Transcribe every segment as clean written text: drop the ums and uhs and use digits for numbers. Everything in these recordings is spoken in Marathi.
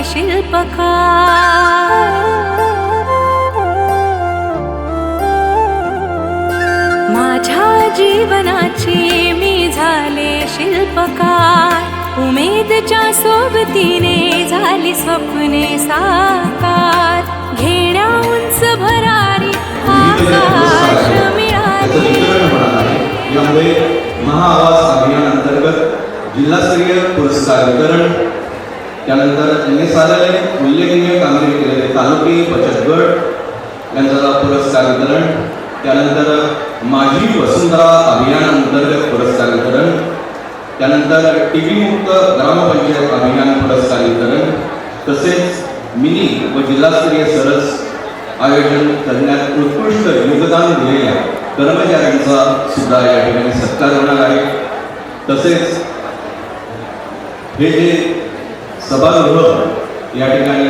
शिल्पकार। माझ्या जीवनाची मी झाले शिल्पकार, उमेदच्या सोबतीने झाली स्वप्ने साकार, घेण्या उंच भरारी आकाश मिळाले। यामुळे महाआवाज अभियान अंतर्गत जिल्हास्तरीय पुरस्कार वितरण, त्यानंतर त्यांनी साधलेले उल्लेखनीय कामगिरी केलेले तालुकी बचत गट यांचा पुरस्कार वितरण, त्यानंतर माझी वसुंधरा अभियान अंतर्गत पुरस्कार वितरण, त्यानंतर टीबी मुक्त ग्रामपंचायत अभियान पुरस्कार वितरण, तसेच मिनी व जिल्हास्तरीय सरस आयोजन करण्यात उत्कृष्ट योगदान दिलेल्या कर्मचाऱ्यांचा सुद्धा या ठिकाणी सत्कार होणार आहे। तसेच हे जे सभागृह या ठिकाणी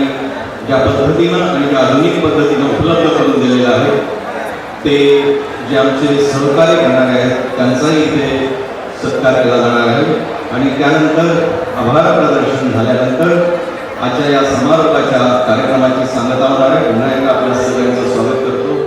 ज्या पद्धतीनं आणि ज्या आधुनिक पद्धतीनं उपलब्ध करून दिलेलं आहे, ते जे आमचे सहकार्य करणारे आहेत त्यांचाही इथे सत्कार केला जाणार आहे। आणि त्यानंतर आभार प्रदर्शन झाल्यानंतर आजच्या या समारोपाच्या कार्यक्रमाची सांगता होणार आहे। पुन्हा एकदा आपल्या सगळ्यांचं स्वागत करतो।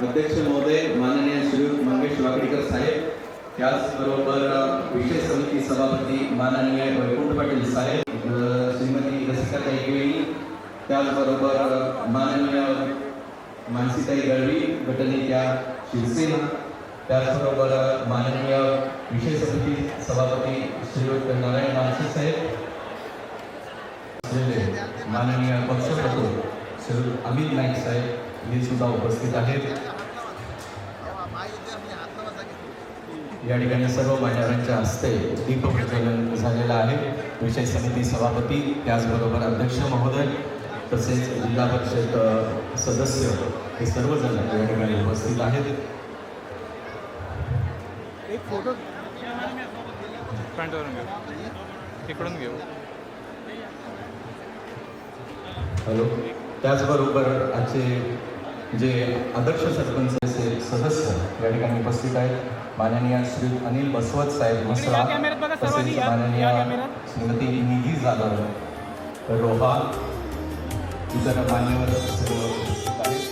अध्यक्ष महोदय माननीय श्री मंगेश वाकडीकर साहेब, त्याचबरोबर विशेष समिती सभापती माननीय वैकुंठ पाटील साहेब, श्रीमती रसिकाताई केळी, त्याचबरोबर माननीय मानसीताई गळवी गटनेत्या शिवसेना, त्याचबरोबर माननीय विशेष समिती सभापती श्रीयुत नारायण मानसी साहेब, माननीय पक्षप्रमुख श्री अमित नाईक साहेब हे सुद्धा उपस्थित आहेत. या ठिकाणी सर्व मान्यवरांच्या हस्ते दीपप्रज्वलन झालेलं आहे. विषय समिती सभापती, त्याचबरोबर अध्यक्ष महोदय तसेच जिल्हा परिषद सदस्य हे सर्वजण या ठिकाणी उपस्थित आहेत. एक फोटो फ्रंटवरून घेऊ, इकडून घेऊ. हॅलो. त्याचबरोबर आजचे जे आदर्श सरपंच सदस्य या ठिकाणी उपस्थित आहेत, माननीय श्री अनिल बसवत साहेब मसळा, तसेच माननीय श्रीमती निधी जाधव रोहा, इतर मान्यवर सर्व उपस्थित आहेत.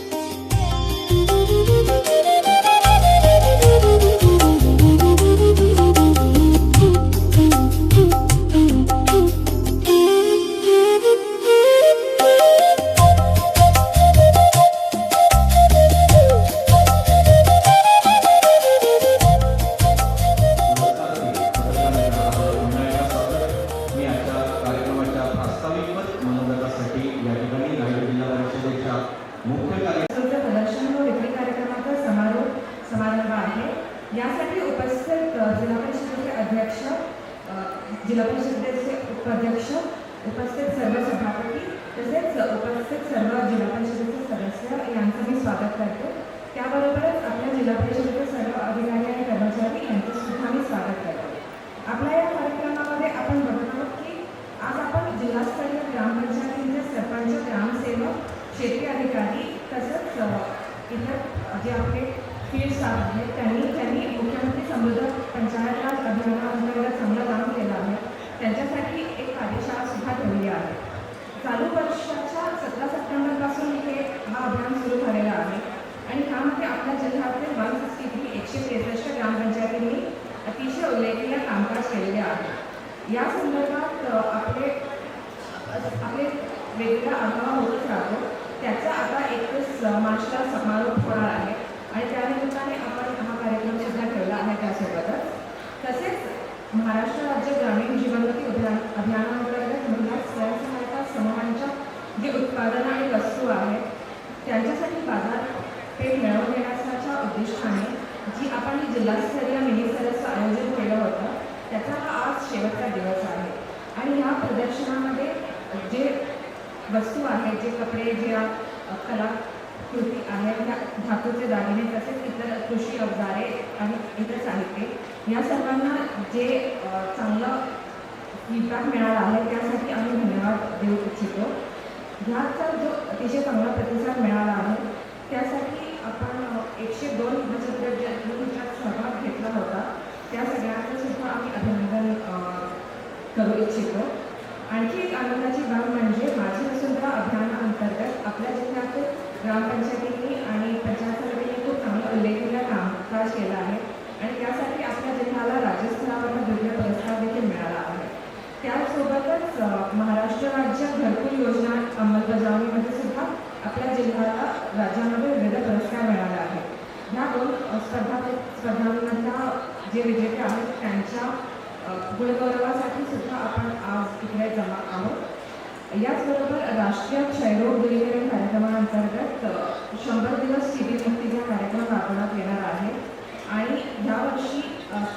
यासाठी उपस्थित जिल्हा परिषदेचे अध्यक्ष, जिल्हा परिषदेचे उपाध्यक्ष, उपस्थित सर्व सभापती तसेच उपस्थित सर्व जिल्हा परिषदेचे सदस्य यांचं मी स्वागत करते. त्याबरोबरच आपल्या जिल्हा परिषदेचे सर्व अधिकारी आणि कर्मचारी यांचं सुद्धा मी स्वागत करते. आपल्या या कार्यक्रमामध्ये आपण बघत आहोत की आज आपण जिल्हास्तरीय ग्रामपंचायतीचे सरपंच, ग्रामसेवक, क्षेत्रीय अधिकारी तसंच इतर जे आपले फील्ड स्टाफ आहेत त्यांनी मुख्यमंत्री समृद्ध पंचायत राज अभियानाअंतर्गत चांगलं काम केलं आहे. त्यांच्यासाठी एक कार्यशाळा सुद्धा ठेवली आहे. चालू वर्षाच्या 17 सप्टेंबरपासून हा अभियान सुरू झालेला आहे आणि ह्यामध्ये आपल्या जिल्ह्यातील 163 ग्रामपंचायतींनी अतिशय उल्लेखनीय कामकाज केलेले आहे. या संदर्भात आपले वेगवेगळा आढावा होतच राहतो. त्याचा आता 31 मार्चला समारोप होणार आहे आणि त्यानिमित्ताने आपण हा कार्यक्रम सुद्धा ठेवला आहे. त्यासोबतच तसेच महाराष्ट्र राज्य ग्रामीण जीवनोन्नती अभियानाअंतर्गत महिला स्वयंसहायता समूहांच्या जे उत्पादनं आणि वस्तू आहेत त्यांच्यासाठी बाजारपेठ मिळवून देण्याच्या उद्दिष्टाने जी आपण जिल्हास्तरीय मिनी सरसचं आयोजन केलं होतं त्याचा हा आज शेवटचा दिवस आहे. आणि ह्या प्रदर्शनामध्ये जे वस्तू आहेत, जे कपडे, ज्या कलाकृती आहेत, त्या धातूचे दागिने तसेच इतर कृषी अवजारे आणि इतर साहित्य या सर्वांना जे चांगलं फीडबॅक मिळाला आहे त्यासाठी आम्ही धन्यवाद देऊ इच्छितो. ह्याचा जो अतिशय चांगला प्रतिसाद मिळाला आहे त्यासाठी आपण 102 बचत गट ज्यात सहभाग घेतला होता त्या सगळ्यांचं सुद्धा आम्ही अभिनंदन करू इच्छितो. आणखी एक आनंदाची बाब म्हणजे माझी वसुंधरा अभियानाअंतर्गत आपल्या जिल्ह्यातील ग्रामपंचायतींनी आणि पंचायत समितींनी खूप चांगलं उल्लेखनीय कामकाज केलं आहे आणि त्यासाठी आपल्या जिल्ह्याला राज्यस्तरावर द्वितीय पुरस्कार देखील मिळाला आहे. त्याचसोबतच महाराष्ट्र राज्य घरकुल योजना अंमलबजावणीमध्ये सुद्धा आपल्या जिल्ह्याला राज्यामध्ये विविध पुरस्कार मिळाले आहेत. ह्या 2 स्पर्धांमधल्या जे विजेते आहेत त्यांच्या गुणगौरवासाठी सुद्धा आपण आज इकडे जमा आहोत. याचबरोबर राष्ट्रीय क्षयरोग दूरीकरण कार्यक्रमाअंतर्गत 100 दिवस TB मुक्तीचा कार्यक्रम राबवण्यात येणार आहे आणि यावर्षी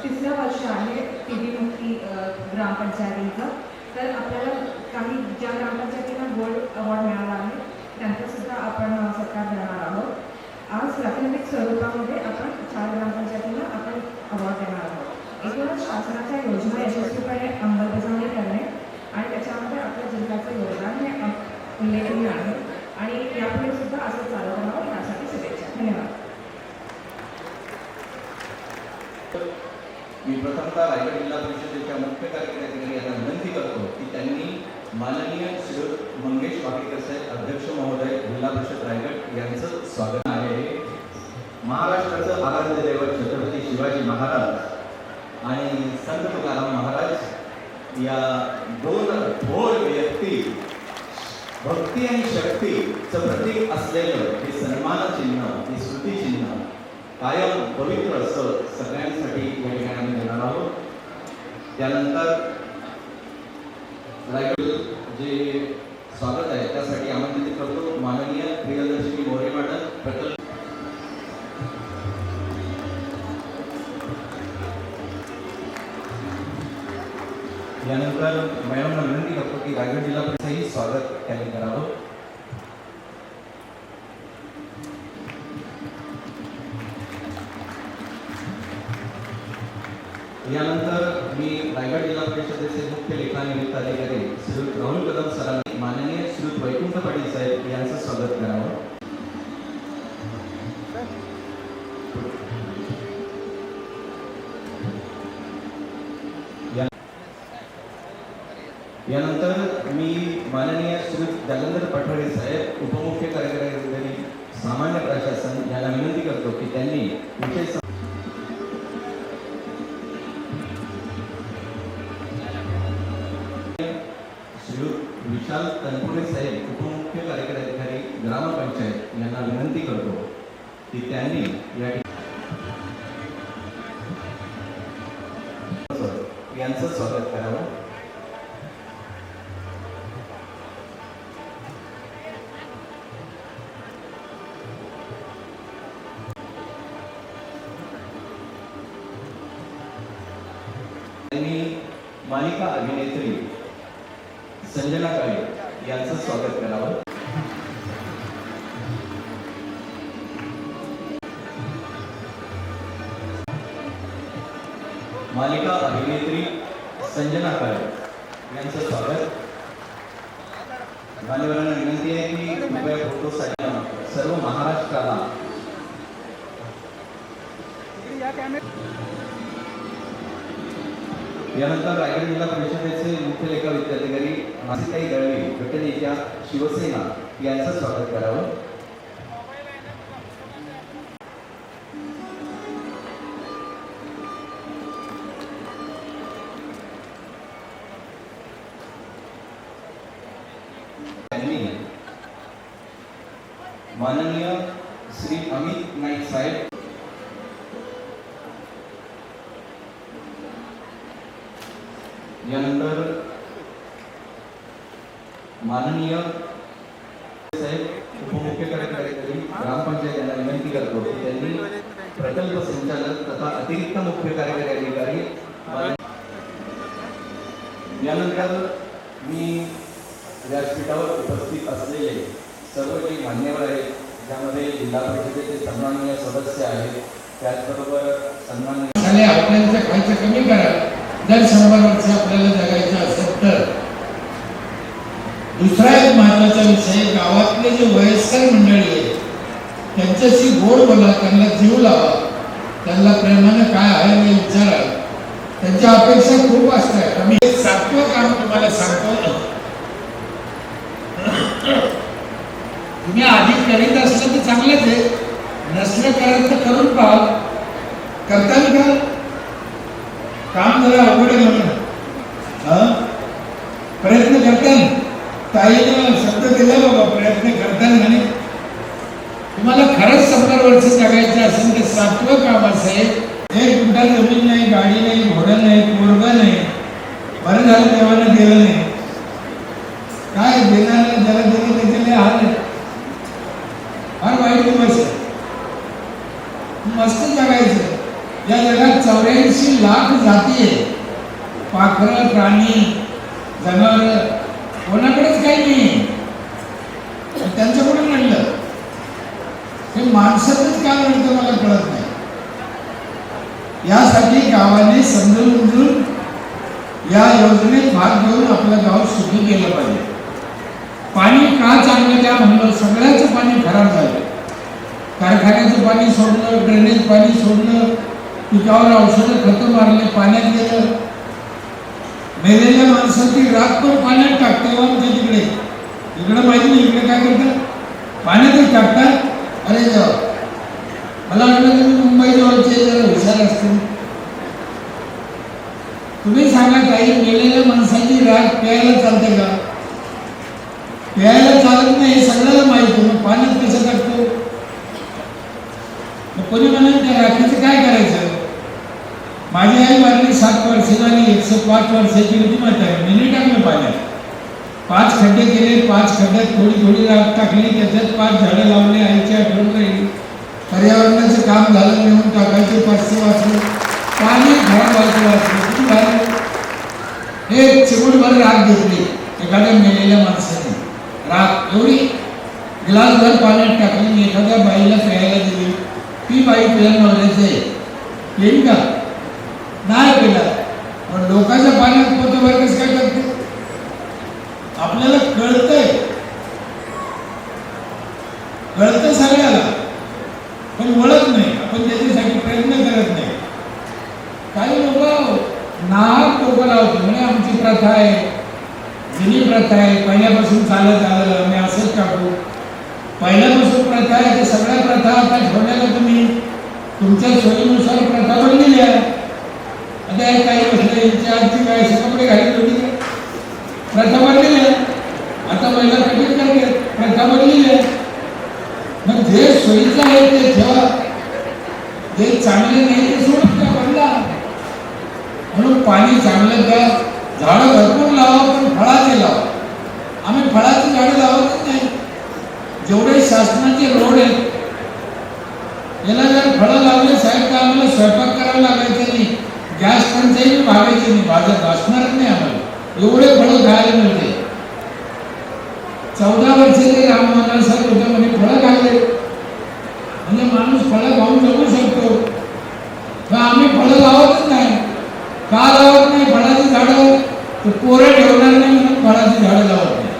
3रं वर्ष आहे TB मुक्ती ग्रामपंचायतीचं. तर आपल्याला काही ज्या ग्रामपंचायतींना गोल्ड अवॉर्ड मिळाला आहे त्यांचासुद्धा आपण सत्कार करणार आहोत. आज प्राथमिक स्वरूपामध्ये आपण 4 ग्रामपंचायतींना आपण अवॉर्ड देणार आहोत. एकूणच शासनाच्या योजना यशस्वीपणे अंमलबजावणी करणे आणि त्याच्यामध्ये आपल्या जिल्ह्याचं योगदान हे उल्लेखनीय आहे आणि यापुढे सुद्धा असं चालत राहावं यासाठी शुभेच्छा. धन्यवाद. मी प्रथमतः रायगड जिल्हा परिषदेच्या मुख्य कार्यकारी अधिकारी यांना विनंती करतो की त्यांनी माननीय श्री मंगेश वाकडीकर साहेब अध्यक्ष महोदय जिल्हा परिषद रायगड यांचं स्वागत आहे. महाराज आणि संत तुकाराम महाराज या दोन थोर व्यक्ती भक्ती आणि शक्तीचं प्रतीक असलेलं हे सन्मान चिन्ह, हे स्मृती चिन्ह कायम पवित्र असं सगळ्यांसाठी या ठिकाणी आम्ही देणार आहोत. त्यानंतर रायगड जे स्वागत आहे त्यासाठी आमंत्रित करतो माननीय प्रियदर्शनी मोरे मॅडम प्रकल्प. यानंतर मॅडमला विनंती करतो की रायगड जिल्हा परिषदेही स्वागत त्यांनी करावं. यानंतर मी रायगड जिल्हा परिषदेचे मुख्य लेखानियुक्त अधिकारी श्री राहुल कदम सरांनी माननीय श्री वैकुंठ पाटील साहेब यांचं स्वागत करावं. यानंतर मी माननीय श्री जालंधर पठारे साहेब उपमुख्य कार्यकारी अधिकारी सामान्य प्रशासन यांना विनंती करतो की त्यांनी विशेष श्री विशाल तनपुरे साहेब उपमुख्य कार्यकारी अधिकारी ग्रामपंचायत यांना विनंती करतो की त्यांनी या यांचं स्वागत करावं. त्यांनी मालिका अभिनेत्री संजना काळे यांचं स्वागत करावं. मालिका अभिनेत्री संजना काळे यांचं स्वागत. मान्यवरांना विनंती आहे की कृपया फोटोसाठी सर्व महाराष्ट्राला यानंतर रायगड जिल्हा परिषदेचे मुख्य लेखा विद्याधिकारी मासिताई दळवी घटनेच्या शिवसेना यांचं स्वागत करावं. त्यांनी माननीय श्री अमित नाईक साहेब यानंतर माननीय साहेब उपमुख्य कार्यकारी अधिकारी ग्रामपंचायत यांना विनंती करतो की त्यांनी प्रकल्प संचालक तथा अतिरिक्त मुख्य कार्यकारी अधिकारी यानंतर मी व्यासपीठावर उपस्थित असलेले सर्व जे मान्यवर आहेत त्यामध्ये जिल्हा परिषदेचे सन्माननीय सदस्य आहेत, त्याचबरोबर सन्माननीय आपल्याला खायचं कमी करा. जर 100 वर्ष आपल्याला जगायचं असेल तर. दुसरा एक महत्वाचा विषय, गावातले जे वयस्कर मंडळी आहे त्यांच्याशी गोड बोला, त्यांना जीव लावा, त्यांना प्रेमाने काय आहे हे विचारा. त्यांच्या अपेक्षा खूप असतात. आम्ही 7वं काम तुम्हाला सांगतो, तुम्ही आधी करीत असलं तर चांगलंच आहे, नसलं करत तर करून पहा. करताल का? काम जरा अवघड आहे म्हणून प्रयत्न करताल. ताईनं शब्द दिला बाबा प्रयत्न करताल म्हणे. तुम्हाला खरंच 70 वर्ष जगायचं असेल तर 7वं काम असं आहे, 1 गुंठा जमीन नाही, गाडी नाही, घोडं नाही, पोरगं नाही. बरं झालं देवानं दिलं नाही. काय देणार ज्याला दिलं त्याचे लय हाल आहे. फार वाईट दिवस आहे. मस्त जगायचं. या जगात 84 लाख जाती आहे. पाखरं, प्राणी, जनावर कोणाकडेच काही नाही. त्यांच्याकडून म्हणलं हे माणसातच का म्हणतं मला कळत नाही. यासाठी गावाने समजून या योजनेत भाग घेऊन आपलं गाव सुखी केलं पाहिजे. पाणी का चांगलं द्या म्हणलं, सगळ्याचं पाणी खराब झालं. कारखान्याचं पाणी सोडलं, ड्रेनेज पाणी सोडलं, पिकावर औषधं खतं मारले, पाण्यात गेलं. मेलेल्या माणसाची रात पण पाण्यात टाकते. आमच्या तिकडे इकडं माहिती नाही, इकडे काय करतात, पाण्यातच टाकतात. अरे देवा, मला वाटलं तुम्ही मुंबई जवळचे जरा हुशार असतील. तुम्ही सांगा काही मेलेल्या माणसाची राख प्यायला चालते का? प्यायला चालत नाही हे सगळ्याला माहिती, मग पाण्यात कसं टाकतो? मग कोणी म्हणेल त्या राखीचं काय करायचं? माझी आई वारली 7 वर्ष झाली, 105 वर्षाची होती म्हातारी, मी टाकलं पाण्यात. 5 खड्डे केले, 5 खड्ड्यात थोडी थोडी राख टाकली, त्याच्यात 5 झाडं लावले, आईची आठवण राहिली. पर्यावरणाचं काम झालं, नेऊन टाकायचे 500 वाचले, पाणी घरात वाचलं. किती झालं? एक चिमूटभर राख घेतली एखाद्या मेलेल्या माणसाने, राख एवढी ग्लासभर पाण्यात टाकली, एखाद्या बाईला प्यायला दिली, ती बाई प्यायला नवऱ्याचे येईल का? नाही पेला. पण लोकांच्या पाण्यात पोतभर कसं काय करते? आपल्याला कळतंय सगळ्याला, पण वळत नाही, आपण त्याच्यासाठी प्रयत्न करत नाही. काही लोक नाहक डोकं लावतो, म्हणजे आमची प्रथा आहे, जुनी प्रथा आहे, पहिल्यापासून चालत आलं, आम्ही असंच टाकू. पहिल्यापासून प्रथा आहे, ते सगळ्या प्रथा आता ठेवण्याला तुम्ही तुमच्या सोयीनुसार प्रथा बनलेली आहे. आता हे काही म्हटलं यांच्या आजची काय असे कपडे घालत होती, प्रथा बनलेली आहे. आता महिला कठीण करते, प्रथा बनलेली आहे. मग जे सोयीचं आहे ते ठेवा, जे चांगले नाही ते सोडून का बदला. म्हणून पाणी चांगलं द्या, झाडं भरपूर लावा, पण फळाचे लावा. आम्ही फळाची झाडं लावतच नाही. जेवढे शासनाचे रोड आहेत याला जर फळं लावले साहेब तर आम्हाला स्वयंपाक करावा लागायचं नाही, गॅस टंचाई भागायची नाही, भाजप असणारच नाही आम्हाला. एवढे फळं खायला मिळते. 14 वर्षाचे राम मनोहर साहेब होते म्हणे फळं खाल्ले म्हणजे माणूस फळं खाऊन जगू शकतो. पण आम्ही फळं लावतच नाही. का लावत नाही? फळाची झाडं तर पोरं ठेवणार नाही म्हणून फळाची झाडं लावत नाही.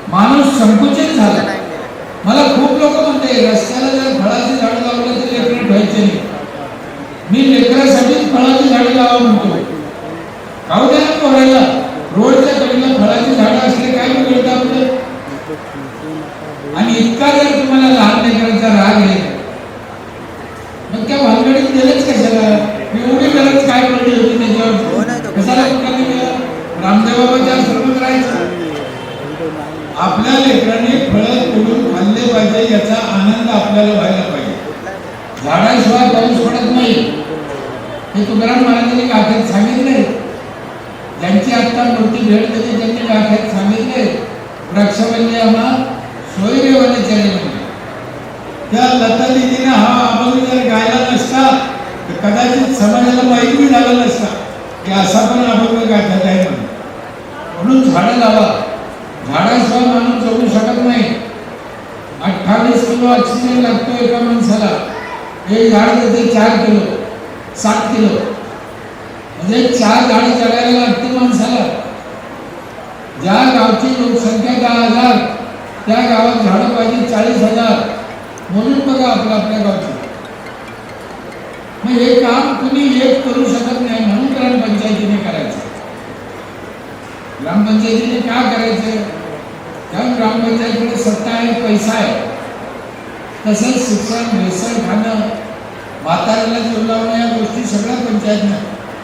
माणूस संकुचित झाला. मला खूप लोक म्हणते रस्त्याला जर फळाची झाडं लावलं तर लेकरं ठेवायचे नाही. मी लेकरासाठीच फळाची झाडं लावा म्हणतो. खाऊ द्या ना पोरायला. रोडच्या कडेला फळाची झाडं असले काय बिघडतं आपलं? आणि इतका जर तुम्हाला लहान लेकरांचा राग आहे मग त्या भानगडीत गेलंच कशाला? एवढी गरज काय पडली होती त्याच्यावर? कशाला कुठे गेलं? रामदेव बाबाच्या आश्रमात राहायचं. आपल्या लेकरांनी फळं तोडून खाल्ले पाहिजे याचा आनंद आपल्याला व्हायला पाहिजे. झाडाशिवाय पाऊस पडत नाही हे तुकाराम महाराजांनी गाथेत सांगितले. ज्यांची आत्ता मूर्ती भेट दिली त्यांनी गाथेत सांगितले वृक्षवल्ली आम्हा सोयरेवाने चले म्हणजे. त्या लता दिदीने हा अभंग जर गायला नसता तर कदाचित समाजाला माहिती झालं नसता की असा पण अभंग गाथ्यात आहे म्हणून. म्हणून झाडं लावा. झाडाशिवाय माणूस जगू शकत नाही. 28 किलो ऑक्सिजन लागतो एका माणसाला. एक झाड देते 4 किलो 7 किलो म्हणजे 4 झाडं जगायला लागते माणसाला. ज्या गावची लोकसंख्या 10,000 त्या गावात झाडं पाहिजे 40,000. म्हणून बघा आपल्या गावची. मग हे काम तुम्ही एक करू शकत नाही म्हणून ग्रामपंचायतीने करायचं. ग्रामपंचायतीने का करायचं? कारण ग्रामपंचायतीकडे सत्ता आहे, पैसा आहे. तसंच शिक्षण, भेसळ खाणं, म्हाताऱ्याला जीव लावणं या गोष्टी सगळ्या पंचायतीनं.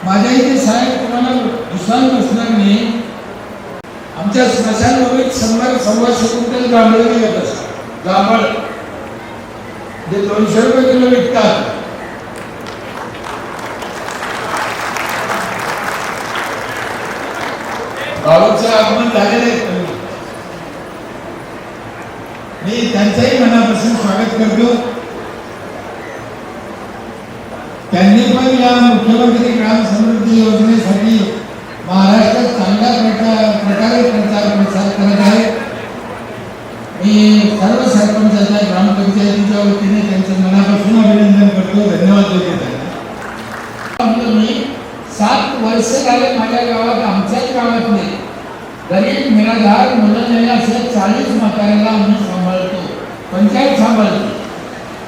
माझ्या इथे साहेब तुम्हाला विश्वास बसणार नाही, आमच्या स्मशानभूमीत 100-125 क्विंटल जांभळं येत असतात. जांभळ जे 200 रुपये किलो विकतात. भाऊचं आगमन झालेलं आहे. मी त्यांचंही मनापासून स्वागत करतो. त्यांनी पण या मुख्यमंत्री ग्राम समृद्धी योजनेसाठी महाराष्ट्रात चांगल्या प्रकारे प्रचार करत आहे. मी सर्व सरपंचांच्या ग्रामपंचायतीच्या वतीने त्यांचं मनापासून अभिनंदन करतो, धन्यवाद देतो. मी 7 वर्ष झाले माझ्या गावात, आमच्याच गावातले गरीब निराधार मुलं नाही असे 40 म्हाताऱ्याला आम्ही सांभाळतो, पंचायत सांभाळतो.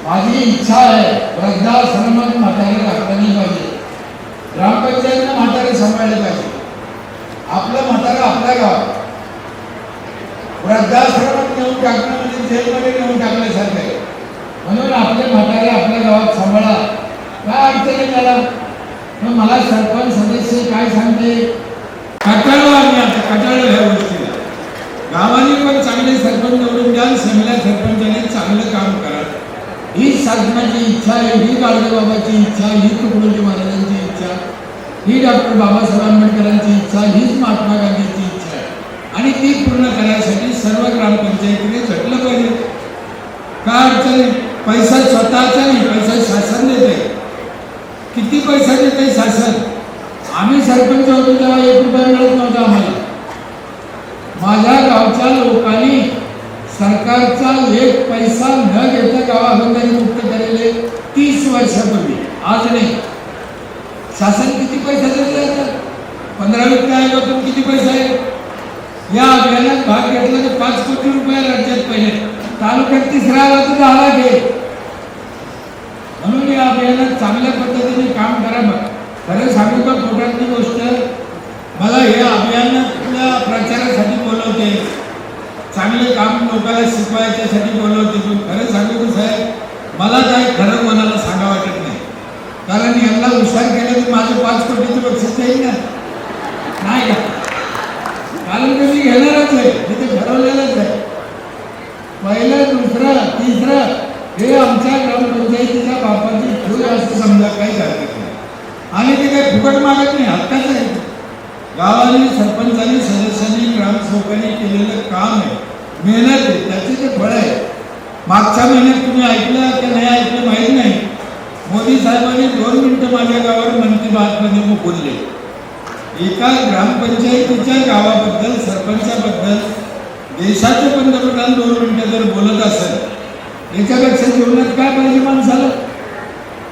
माझी इच्छा आहे वृद्धाश्रमात म्हातारे राखली पाहिजे. ग्रामपंचायतीनं म्हातारे सांभाळले पाहिजे. आपलं म्हातारं आपल्या गावात. वृद्धाश्रमात नेऊन टाकणं म्हणजे जेलमध्ये नेऊन टाकण्यासारखं आहे. म्हणून आपले म्हातारे आपल्या गावात सांभाळा. काय अडचणी त्याला? पण मला सरपंच सदस्य काय सांगते, कंटाळलो आम्ही आता, कंटाळलो ह्या गोष्टीला. गावाने पण चांगले सरपंच निवडून द्या, सगळ्या सरपंचाने चांगलं काम करा. ही शासनाची इच्छा आहे, ही गाडगेबाबाची इच्छा, ही तुकडोजी महाराजांची इच्छा, ही डॉक्टर बाबासाहेब आंबेडकरांची इच्छा, हीच महात्मा गांधीची इच्छा आहे. आणि ती पूर्ण करण्यासाठी सर्व ग्रामपंचायतीने झटलं पाहिजे. काय अडचण आहे? पैसा स्वतःचा नाही, पैसा शासन देते. किती पैसा देते शासन? आम्ही सरपंच होतो तेव्हा 1 रुपया मिळत नव्हता आम्हाला. माझ्या गावच्या लोकांनी सरकारचा 1 पैसा न घेता गावाबंधारे मुक्त केलेले 30 वर्षापूर्वी. आज नाही. शासन किती पैसा देते आता? 15 वित्त आयोगातून किती पैसा आहे? या अभियानात भाग घेतला तर 5 कोटी रुपये राज्यात पहिले, तालुक्यात 3रा आला तर 10 लाख आहे. म्हणून या अभियानात चांगल्या पद्धतीने काम करावं. खरं सांगू का पोटातली गोष्ट, मला हे अभियानातल्या प्रचारासाठी बोलवते, चांगले काम लोकांना शिकवायच्यासाठी बोलवते. पण खरं सांगू का साहेब, मला काय खरं कोणाला सांगा वाटत नाही. कारण यांना हुशार केलं तर माझं 5 कोटीचं बक्षीस येईल ना, नाही का? कारण ते मी घेणारच आहे, मी ते ठरवलेलंच आहे. पहिलं, दुसरं, तिसरं हे आमच्या ग्रामपंचायतीच्या बापाची ठेव असं समजा, काही हरकत नाही. आणि ते काही फुकट मागत नाही, हक्काचं आहे. गावाने, सरपंचांनी, सदस्यांनी, ग्रामसेवकांनी केलेलं काम आहे, मेहनत आहे, त्याचे ते फळ आहे. मागच्या महिन्यात तुम्ही ऐकलं की नाही ऐकलं माहीत नाही, मोदी साहेबांनी 2 मिनिटं माझ्या गावावर मन की बातमध्ये बोलले. एका ग्रामपंचायतीच्या गावाबद्दल, सरपंचाबद्दल देशाचे पंतप्रधान 2 मिनिटं जर बोलत असेल, याच्यापेक्षा जीवनात काय पाहिजे माणसाला?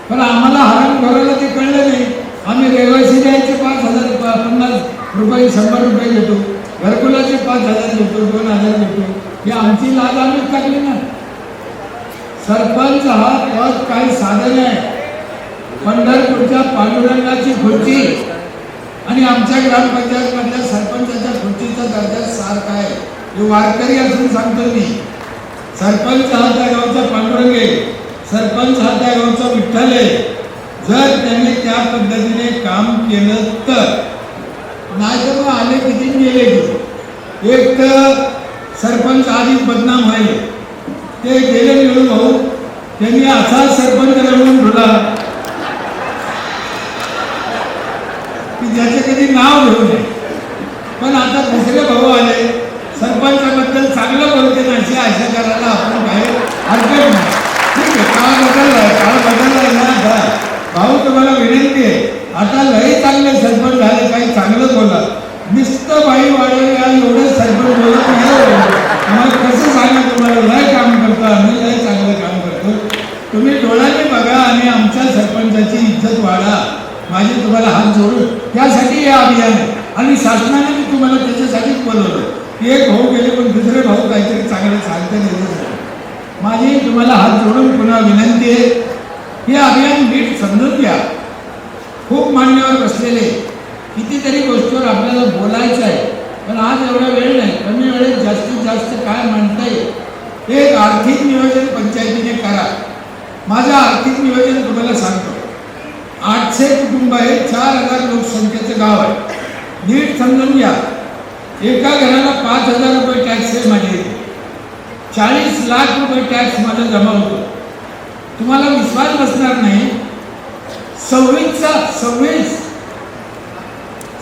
पण आम्हाला हरामखोराला ते कळलं नाही. आम्ही रहिवासी द्यायचे 5,050 रुपये, 100 रुपये घेतो, घरकुलाचे 5,000 घेतो, 2,000 घेतो. ही आमची लाज आम्हीच टाकली ना. सरपंच हा पद काही साधन आहे. पंढरपूरच्या पांडुरंगाची खुर्ची आणि आमच्या ग्रामपंचायतमधल्या सरपंचाच्या खुर्चीचा दर्जा सारखा आहे. हे वारकरी असून सांगतो मी. सरपंच हा त्या गावचा पांडुरंग आहे, सरपंच हा त्या गावचा विठ्ठल आहे. जर त्यांनी त्या पद्धतीने काम केलं तर, नाही तर मग आले किती गेले की. एक तर सरपंच आधीच बदनाम व्हायले, ते गेले निवडून भाऊ, त्यांनी असा सरपंच निवडून ठेवला की ज्याचे कधी नाव घेऊ नये. पण आता दुसरे भाऊ आले, सरपंचाबद्दल चांगलं बोलते ना, अशी आशा करायला आपण काही हरकत नाही. ठीक आहे, काळ बदललाय ना आता. भाऊ तुम्हाला विनंती आहे, आता लई चांगले सरपंच झाले, काही चांगलं बोला. नुसतं बाई वाढवले एवढं सरपंच बोलत नाही. तुम्हाला कसं सांगा, तुम्हाला लय काम करतो, आम्ही लय चांगलं काम करतो. तुम्ही डोळ्याने बघा आणि आमच्या सरपंचाची इज्जत वाढा. माझे तुम्हाला हात जोडून त्यासाठी हे अभियान आहे. आणि शासनाने मी तुम्हाला त्याच्यासाठीच बोलवलं. एक भाऊ गेले पण दुसरे भाऊ काहीतरी चांगलं सांगता येत. माझी तुम्हाला हात जोडून पुन्हा विनंती आहे, हे अभियान नीट समजून घ्या. खूप मान्यवर बसलेले, कितीतरी गोष्टीवर आपल्याला बोलायचं आहे, पण आज एवढा वेळ नाही. कमी वेळेत जास्तीत जास्त काय म्हणता येईल, एक आर्थिक नियोजन पंचायतीने करा. माझं आर्थिक नियोजन तुम्हाला सांगतो. 800 कुटुंब आहे, 4,000 लोकसंख्येचं गाव आहे. नीट समजून घ्या. एका घराला 5,000 रुपये टॅक्स आहे माझ्या इथे. 40 लाख रुपये टॅक्स माझा जमा होतो. तुम्हाला विश्वास बसणार नाही.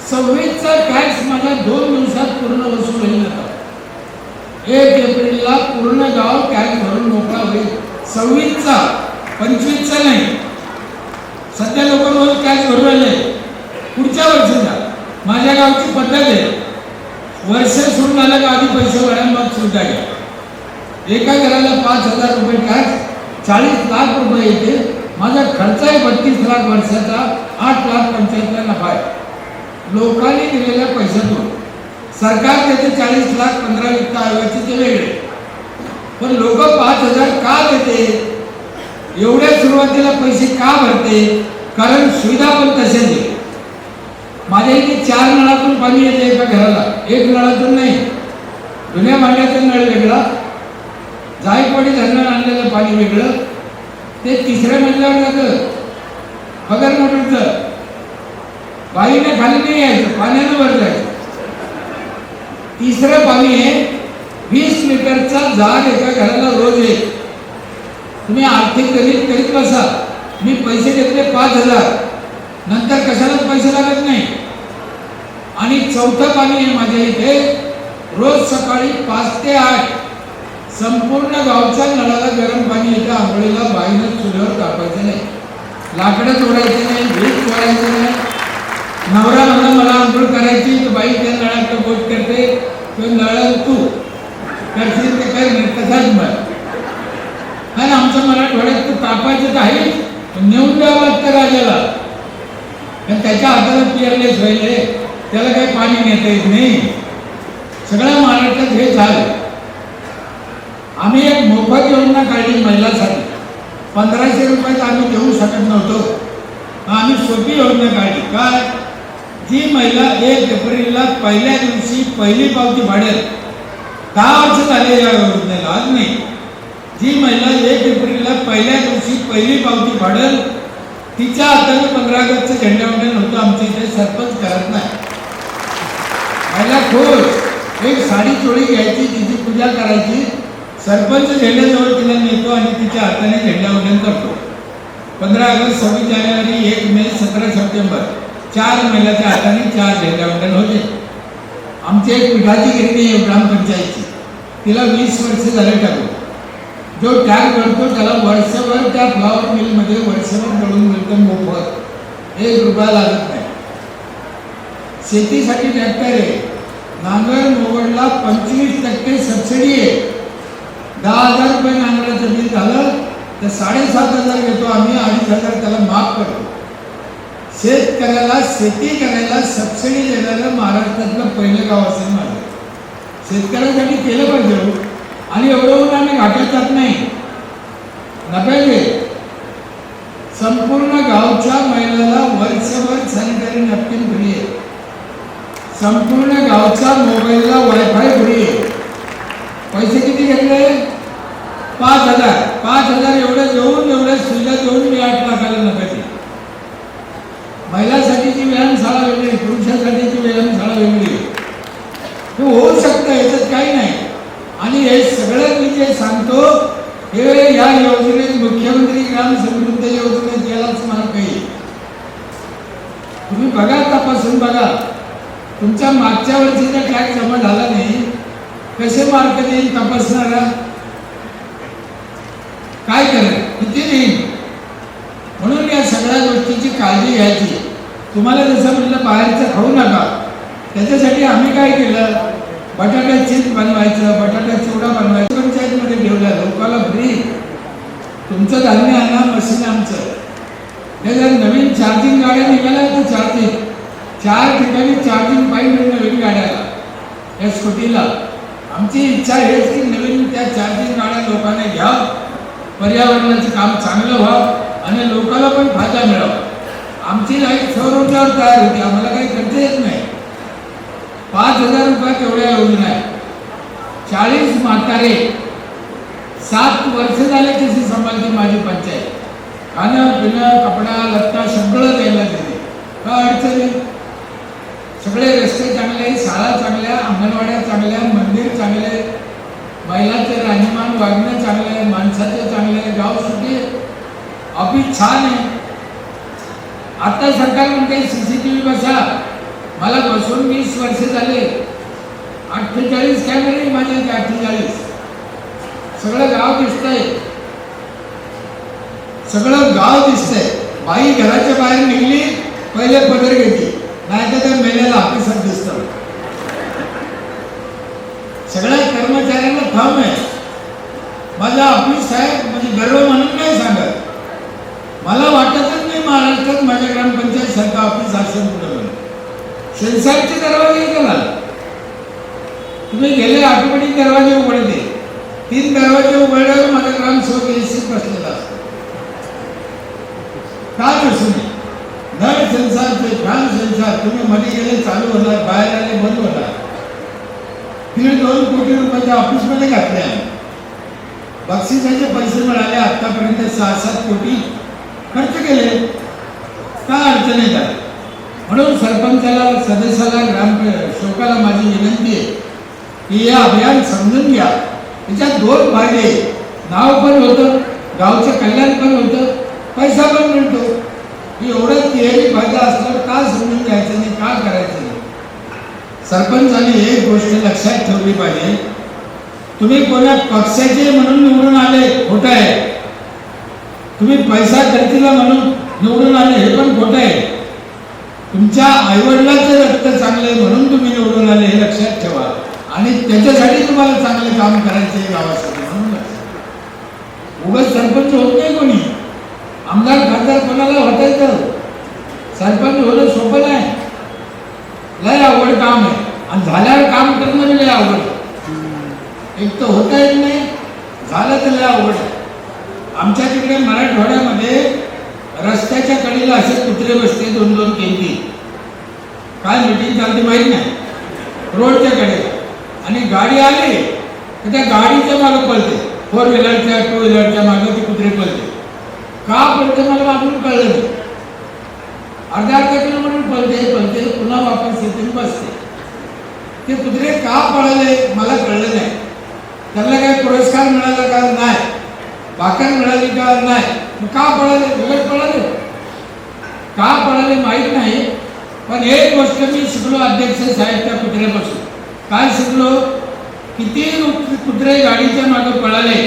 26चा टॅक्स माझा 2 दिवसात पूर्ण वसूल होईल. 1 एप्रिलला पूर्ण गाव टॅक्स भरून मोकळा होईल. 26चा, 25चा नाही. सध्या लोक रोज टॅक्स भरून राहिले. पुढच्या वर्षीचा माझ्या गावची पद्धत आहे, वर्ष सुरू झालं का आधी पैसे भरा, मग सुद्धा घ्या. एका घराला 5,000 रुपये टॅक्स, 40 लाख रुपये येते. माझा खर्च आहे 32 लाख वर्षाचा, 8 लाख पंचायतला नफा आहे. लोकांनी दिलेल्या पैशातून सरकार देते 40 लाख, 15 वित्त आयोगाचे ते वेगळे. पण लोक 5,000 का देते, एवढ्या सुरुवातीला पैसे का भरते? कारण सुविधा पण तसेच आहे. माझ्या इथे 4 नळातून पाणी येते एका घराला, 1 नळातून नाही. जुन्या भांड्याचा नळ वेगळा, जायकवाडी धरणात आणलेलं पाणी वेगळं, ते 3ऱ्या मजल्यावर जातं पगार मोटरचं. बाईने खाली नाही यायचं, पाण्यानं वर जायचं. तिसरं पाणी आहे 20 लिटरचा जार एका घराला रोज येईल. तुम्ही आर्थिक गणित करीत बसा. मी पैसे घेतले 5,000, नंतर कशालाच पैसे लागत नाही. आणि चौथं पाणी आहे माझ्या इथे, रोज सकाळी 5 ते 8 संपूर्ण गावच्या नळाला गरम पाणी येतं. आंघोळीला बाईनं चुलीवर तापायचं नाही, लाकडं तोडायचं नाही, वीज तोडायचं नाही. नवरा मला आंघोळ करायची तर बाई त्या नळाकडे बोट करते, तो नळ तू करशील ते कर, नाही तसाच मग. कारण आमचं मराठवाड्यात तू तापायचं तर आहे, नेऊन द्यावं लागतं राजाला. पण त्याच्या हाताला पिरलेच व्हायले, त्याला काही पाणी नेता येत नाही. सगळ्या महाराष्ट्रात हे झालं. आम्ही एक मोफत योजना काढली महिलांसाठी. 1500 रुपयात आम्ही देऊ शकत नव्हतो. आम्ही सोपी योजना काढली. काय? जी महिला 1 एप्रिलला पहिल्या दिवशी पहिली पावती फाडेल, 10 वर्ष झाले या योजनेला, आज नाही. जी महिला 1 एप्रिलला पहिल्या दिवशी पहिली पावती फाडेल, तिच्या हाताने 15 ऑगस्टचं झेंडावंदन होतं. आमच्या इथे सरपंच करत नाही. पहिला खुश एक साडी चोळी घ्यायची, तिची पूजा करायची, सरपंच झेंड्याजवळ तिला नेतो आणि तिच्या हाताने झेंडावंदन करतो. 15 ऑगस्ट, 26 जानेवारी, 1 मे, 17 सप्टेंबर 4 महिलाच्या हाताने 4 झेंडावंदन होते. आमची एक पिठाची गिरणी आहे ग्रामपंचायतची, तिला 20 वर्ष झाले टाकू. जो टॅग करतो त्याला वर्षभर त्या फ्लॉवर मिलमध्ये वर्षभर दळून मिळतं मोफत, 1 रुपया लागत नाही. शेतीसाठी ट्रॅक्टर आहे, नांगर मोगडला 25% सबसिडी आहे. 10,000 रुपये नांगराचं बिल झालं तर 7,500 घेतो आम्ही, 2,500 त्याला माफ करतो. शेतकऱ्याला शेती करायला सबसिडी देणारं महाराष्ट्रातलं पहिलं गाव असेल माझं. शेतकऱ्यासाठी केलं पाहिजे. आणि एवढं आम्ही घाटात जात नाही, नका. संपूर्ण गावच्या महिलाला वर्षभर सॅनिटरी नॅपकिन फ्री आहे. संपूर्ण गावच्या मोबाईलला वायफाय फ्री आहे. पैसे किती घेतले? 5,000. 5,000 एवढं देऊन, एवढ्या सुविधा देऊन मी 8 लाखाला नका. महिलांसाठीची व्यायामशाळा वेगळी, पुरुषांसाठीची व्यायामशाळा वेगळी. हे होऊ शकतं, याच्यात काही नाही. आणि हे सगळं मी जे सांगतो हे या योजनेत, मुख्यमंत्री ग्राम समृद्धी योजनेत यालाच मार्क आहे. तुम्ही बघा, तपासून बघा. तुमच्या मागच्या वर्षीचा टॅक्स जमा झाला नाही, कसे मार्क देईल तपासणारा? काय करेल, किती देईल? म्हणून या सगळ्या गोष्टीची काळजी घ्यायची. तुम्हाला जसं म्हटलं बाहेरचं खाऊ नका, त्याच्यासाठी आम्ही काय केलं, बटाटा चिप्स बनवायचं, बटाटा चिवडा बनवायचं, पंचायतमध्ये ठेवल्या, लोकांना फ्री. तुमचं धान्य आणा, मशीन आमचं. हे जर नवीन चार्जिंग गाड्या निघाल्या तर चार्जिंग 4 ठिकाणी चार्जिंग पाहिजे नवीन गाड्याला, या स्कूटीला. आमची इच्छा हेच की नवीन त्या चार्जिंग गाड्या लोकांना घ्या, पर्यावरणाचं काम चांगलं व्हावं आणि लोकांना पण फायदा मिळावा. आमची लाईट सौर ऊर्जावर तयार होती, आम्हाला काही खर्च येत नाही. 5,000 रुपयात एवढ्या योजना आहे. 40 म्हातारे 7 वर्ष झाले कशी सांभाळते माझी पंचायत. खाणं पिणं कपडा लत्ता सगळं द्यायला देते, काय अडचणी. सगळे रस्ते चांगले, शाळा चांगल्या, अंगणवाड्या चांगल्या, मंदिर चांगले, महिलांचे राहणीमान वागणं चांगलं आहे, माणसाचे चांगले, गाव सुटे, ऑफिस छान आहे. आता सरकार म्हणते CCTV बसा. मला बसून 20 वर्ष झाले, 48 कॅमेरे माझ्या, 48. सगळं गाव दिसतंय, सगळं गाव दिसतंय. बाई घराच्या बाहेर निघली, पहिले पदर घेतली, नाही तर त्या मेल्याला ऑफिसात दिसतं. सगळ्या कर्मचाऱ्यांना ठाम आहे. माझा ऑफिस साहेब म्हणजे गर्व म्हणून नाही सांगत, मला वाटतच नाही महाराष्ट्रात माझ्या ग्रामपंचायत सारखं ऑफिस असेल कुठं. सेन्सरचे दरवाजे केला, तुम्ही गेले ऑटोमॅटिक दरवाजे उघडते. 3 दरवाजे उघडल्यावर माझा ग्रामसेवक AC बसलेला असतो. काय नसून नळ सेन्सरचे, फॅन सेन्सर, तुम्ही मध्ये गेले चालू होणार, बाहेर आले बंद होणार. 1.5-2 कोटी रुपयाच्या ऑफिसमध्ये घातले आहे. बक्षिसाचे पैसे मिळाले, आतापर्यंत 6-7 कोटी खर्च केले. काय अडचण येतात. म्हणून सरपंचाला, सदस्याला, ग्रामसेवकाला माझी विनंती आहे की हे अभियान समजून घ्या. त्याच्यात दोन फायदे, नाव पण होतं, गावचं कल्याण पण होतं, पैसा पण मिळतो. एवढं तिहेरी फायदा असल्यावर का समजून घ्यायचं नाही, का करायचं नाही? सरपंचाने एक गोष्ट लक्षात ठेवली पाहिजे, तुम्ही कोणा पक्षाचे म्हणून निवडून आले खोटं आहे, तुम्ही पैसा खर्चीला म्हणून निवडून आले हे पण खोटं आहे. तुमच्या आईवडिलांचं रक्त चांगलं आहे म्हणून तुम्ही निवडून आले हे लक्षात ठेवा आणि त्याच्यासाठी तुम्हाला चांगले काम करायचे आहे गावासाठी म्हणून. उगाच सरपंच होत नाही कोणी, आमदार खासदार कोणाला होता येतं, सरपंच होणं सोपं नाही, लय अवघड काम आहे आणि झाल्यावर काम करणं लय अवघड. एक तर होता येत नाही, झालं तर लय अवघड. आमच्या तिकडे मराठवाड्यामध्ये रस्त्याच्या कडेला असे कुत्रे बसते 2-2, 3-3. काय मीटिंग चालते माहीत नाही, रोडच्या कडे, आणि गाडी आली तर त्या गाडीच्या मागं पळते, 4 व्हीलरच्या 2 व्हीलरच्या मागं ते कुत्रे पळते. का पळते मला मागून कळलं नाही. अर्धा किलोमीटर पळते पुन्हा वापस येते बसते. ते कुत्रे का पळाले मला कळलं नाही. त्यांना काही पुरस्कार मिळाला का नाही, भाकर मिळाली का नाही, का पळाले, उलट पळाले, का पळाले माहीत नाही. पण एक गोष्ट मी शिकलो अध्यक्ष साहेब त्या कुत्र्यापासून. काय शिकलो? किती कुत्रे गाडीच्या मागे पळाले,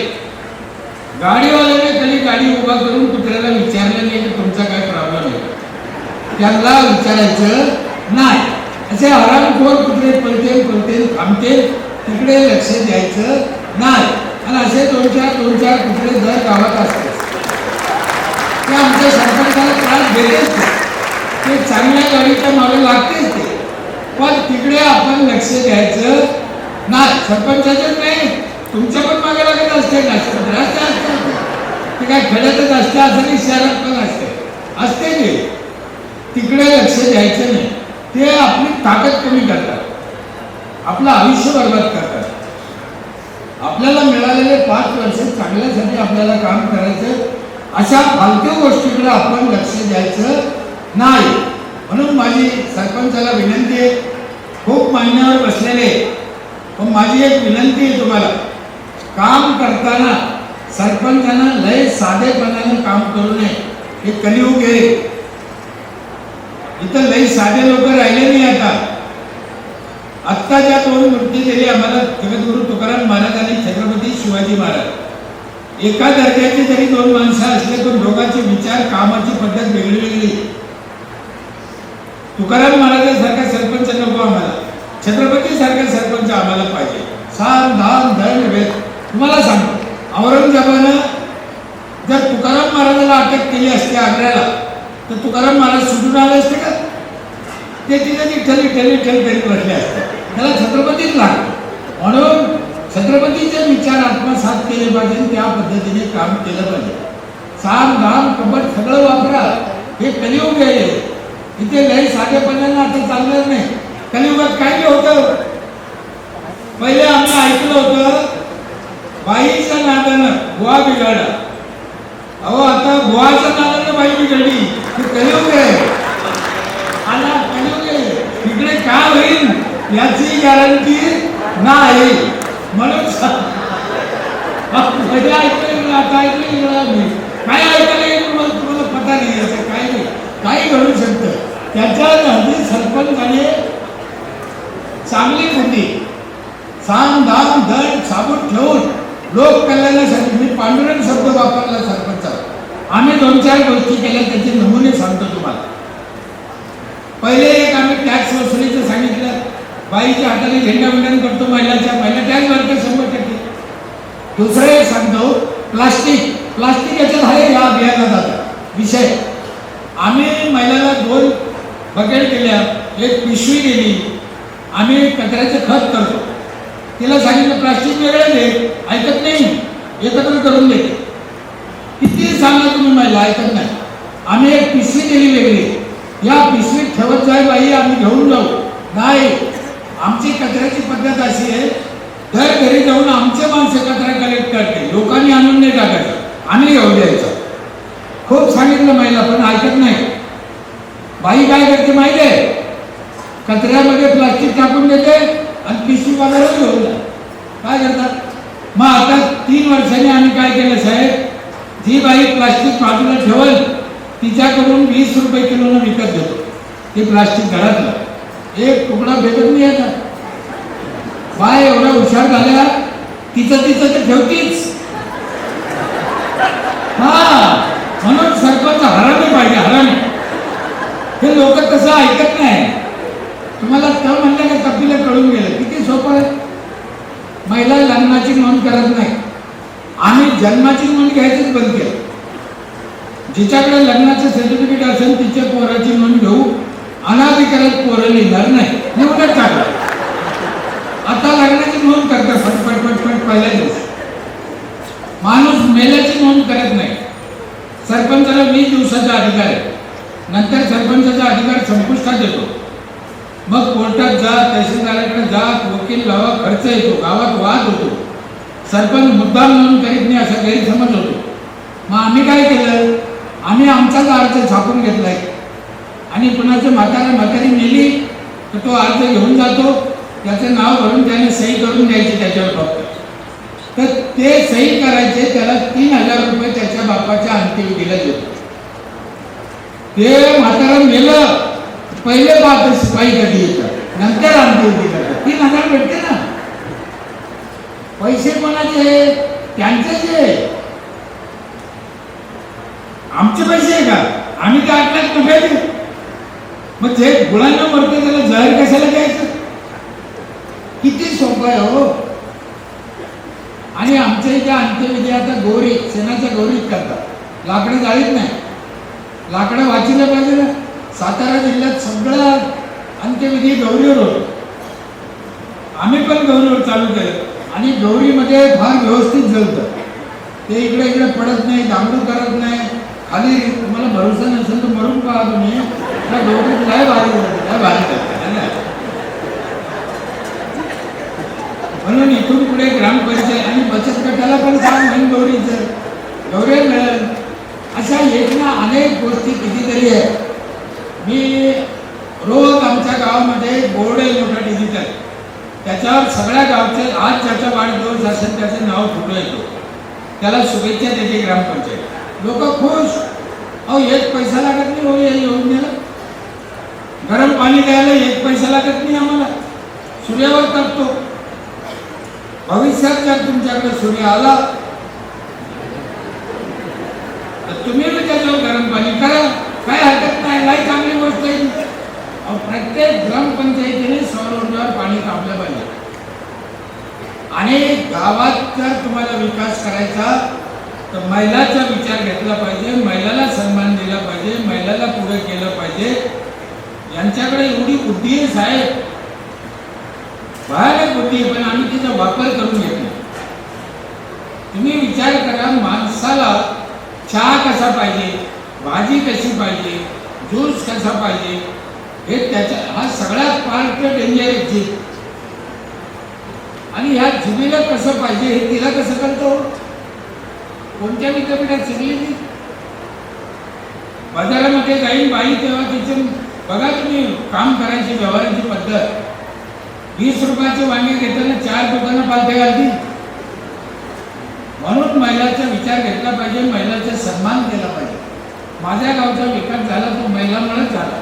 गाडीवाल्याने खाली गाडी उभा करून कुत्र्याला विचारलं नाही की तुमचा काय प्रॉब्लेम आहे, त्यांना विचारायचं नाही. असे हरामखोर कुत्रे पळते थांबते, तिकडे लक्ष द्यायचं नाही. आणि असे 2-4 कुत्रे दर गावात असतात. ते आमच्या सरपंचाला त्रास देतेच, ते चांगल्या गाडीच्या मागे लागतेच ते, पण तिकडे आपण लक्ष द्यायचं नाही. सरपंचाचेच नाही, तुमच्या पण मागे लागत असते ना, रस्ते असतात ते काय खेड्यातच असते असं नाही, शहरात पण असते ते, तिकडे लक्ष द्यायचं नाही. ते आपली ताकद कमी करतात, आपलं आयुष्य बरबाद करतात. आपल्याला मिळालेले 5 वर्ष चांगल्यासाठी आपल्याला काम करायचं, अशा फालतू गोष्टीकडे आपण लक्ष द्यायचं नाही. म्हणून माझी सरपंचाला विनंती आहे, खूप मान्यावर बसलेले, पण माझी एक विनंती आहे तुम्हाला, काम करताना सरपंचानं लय साधेपणानं काम करू नये. हे कलियुग आहे, इथं लई साधे लोक राहिले नाही. आत्ता ज्या 2 मूर्ती दिली आम्हाला जगद्गुरु तुकाराम महाराज आणि छत्रपती शिवाजी महाराज, एका दर्जाची जरी 2 माणसं असले पण दोघांचे विचार, कामाची पद्धत वेगळी. तुकाराम महाराजांसारखा सरपंच नको आम्हाला, छत्रपती सारखा सरपंच आम्हाला पाहिजे. साम दाम धन वेद. तुम्हाला सांगतो, औरंगजेबानं जर तुकाराम महाराजाला अटक केली असते आग्र्याला, तर तुकाराम महाराज सुटून आले असते का? ते तिथे ठेली करीत बसले असते. त्याला छत्रपतीच लागतो. म्हणून छत्रपतीचे विचार आत्मसात केले पाहिजे, त्या पद्धतीने काम केलं पाहिजे. साम दाम कपट सगळं वापरा, हे कलियुग आहे. इथे लई साधेपणानं आता चालणार नाही. कलियुगात काय होतं, पहिले आम्ही ऐकलं होतं बाईच्या नादानं बुवा बिघडला. अहो आता बुवाच्या नादानं बाई बिघडली, हे कलियुग आहे. आला कलियुग आहे, इकडे काय होईल याची गॅरंटी नाही. म्हणून पहिले ऐकलं, आता ऐकलं मी काय ऐकायला येईल तुम्हाला पता नाही. असं काय नाही, काही घडू शकतं. त्याच्या आधी सरपंचाने चांगली कृती, साम दाम दंड साबूत ठेवून लोक कल्याणासाठी, मी पांडुरंग शब्द वापरला सरपंचाला. आम्ही 2-4 गोष्टी केल्या, त्याचे नमुने सांगतो तुम्हाला. पहिले एक आम्ही टॅक्स वसुलीचं सांगितलं, बाईच्या हाताने झेंडावंदन करतो महिलाच्या, पहिला टॅक्स भरतो 100%. दुसरं एक सांगतो, प्लास्टिक याच्यात आहे या अभियानात आता विषय. आम्ही महिलाला 2 बकेट दिल्या, एक पिशवी दिली. आम्ही कचऱ्याचं खत करतो, तिला सांगितलं प्लास्टिक वेगळं दे, ऐकत नाही, एकत्र करून देते. किती सांगा तुम्ही, महिला ऐकत नाही. आम्ही एक पिशवी दिली वेगळी, या पिशवीत ठेवत जाय बाई, आम्ही घेऊन जाऊ. नाही, आमची कचऱ्याची पद्धत अशी आहे, दर घरी जाऊन आमचे माणसं कचरा कलेक्ट करते, लोकांनी आणून नाही टाकायचं, आम्ही घेऊन द्यायचं. खूप सांगितलं महिला, पण ऐकत नाही. बाई काय करते माहिती आहे, कचऱ्यामध्ये प्लास्टिक टाकून देते आणि पिशवी बाजारात घेऊन जाते. काय करतात मग आता 3 वर्षांनी आम्ही काय केलं साहेब, जी बाई प्लास्टिक बाजूला ठेवल तिच्याकडून 20 रुपये किलोनं विकत घेतो. ते प्लास्टिक घरातलं एक तुकडा भेटत नाही आता. बाय एवढ्या हुशार झाल्या, तिचं ते ठेवतीच. हा म्हणून सरपंच हरामी पाहिजे, हरामी. हे लोक तसं ऐकत नाही. तुम्हाला तर म्हणलं का कपिला कळून गेलं, किती सोपं आहे. महिला लग्नाची नोंद करत नाही, आम्ही जन्माची नोंद घ्यायचीच बंद केलं. जिच्याकडे लग्नाचं सर्टिफिकेट असेल तिच्या पोराची नोंद घेऊ, अनाधिकृत पोरं लिहिणार नाही, निवडत टाकलं. आता लग्नाची नोंद करतात फटफट फटफट पहिल्या दिवशी. माणूस मेल्याची नोंद करत नाही. सरपंचाला 20 दिवसाचा अधिकार आहे, नंतर सरपंचाचा अधिकार संपुष्टात येतो. मग कोर्टात जा, तहसीलदाराकडे जा, वकील लावा, खर्च येतो, गावात वाद होतो. सरपंच मुद्दाम नोंद करीत नाही असा गैरसमज होतो. मग आम्ही काय केलं, आम्ही आमचाच अर्ज छापून घेतलाय आणि कुणाचं म्हातारी मेली तर तो अर्ज घेऊन जातो, त्याचं नाव भरून त्याने सही करून द्यायची त्याच्यावर फक्त. तर ते सही करायचे, त्याला 3000 रुपये त्याच्या बापाच्या अंत्यविधीला देतो. ते म्हातारा मेलं, पहिले बाप शिपाई कधी येतात, नंतर अंत्यविधी करतात. 3000 भेटते ना. पैसे कोणाचे, त्यांचेच आहे. आमचे पैसे आहे का, आम्ही ते 8 लाख रुपये देऊ. मग जे गुळांना मरते त्याला जहर कशाला द्यायचं. किती सोपं आहे हो. आणि आमच्या इथे अंत्यविधी आता गौरी, सेनाच्या गौरीत करतात, लाकडं जाळीत नाही. लाकडं वाचिलं पाहिजे ना. सातारा जिल्ह्यात सगळं अंत्यविधी गौरीवर होतो. आम्ही पण गौरीवर चालू केलं आणि गौरीमध्ये फार व्यवस्थित जळतं. ते इकडे पडत नाही, दांगडू करत नाही. खाली तुम्हाला भरोसा नसेल तर मरून पहा तुम्ही, त्या गौरीत काय भारी होतं, काय भारी करतात. म्हणून इथून पुढे ग्रामपंचायत आणि बचत गटाला पण काम होईल गौरीचं, गौरी मिळेल. अशा एक ना अनेक गोष्टी कितीतरी आहेत. मी रोज आमच्या गावामध्ये बोर्ड आहे मोठा डिजिटल, त्याच्यावर सगळ्या गावचे आज ज्याचा वाढदिवस असेल त्याचं नाव फोटो येतो, त्याला शुभेच्छा देते ग्रामपंचायत. लोक खुश. अहो 1 पैसा लागत नाही हो या योजनेला. गरम पाणी द्यायला 1 पैसा लागत नाही आम्हाला, सूर्यावर टाकतो. भविष्यात जर तुमच्याकडे सूर्य आला तर तुम्ही त्याच्यावर गरम पाणी करा, काय हरकत नाही. नाही चांगली गोष्ट आहे. प्रत्येक ग्रामपंचायतीने सौर ऊर्जेवर पाणी कापलं पाहिजे. आणि गावात जर तुम्हाला विकास करायचा तर महिलाचा विचार घेतला पाहिजे, महिलाला सन्मान दिला पाहिजे, महिलाला पुढे केलं पाहिजे. यांच्याकडे एवढी बुद्धी आहे साहेब, भयानक बुद्धी, पण आम्ही तिचा वापर करून घेत नाही. तुम्ही विचार करा, माणसाला चहा कसा पाहिजे, भाजी कशी पाहिजे, ज्यूस कसा पाहिजे, हे त्याच्या हा सगळ्यात पार्ट डेंजर आहे जीभ. आणि ह्या जिभेला कसं पाहिजे हे तिला कसं करतो. कोणत्या विद्यापीठात शिकली ती. बाजारामध्ये जाईल बाई तेव्हा तिचे बघा तुम्ही काम करायची व्यवहाराची पद्धत. 20 रुपयाचे वांगे घेताना 4 दुकानं पालथे घालतील. म्हणून महिलाचा विचार घेतला पाहिजे, महिलाचा सन्मान केला पाहिजे. माझ्या गावचा विकास झाला तो महिलांमुळेच झाला.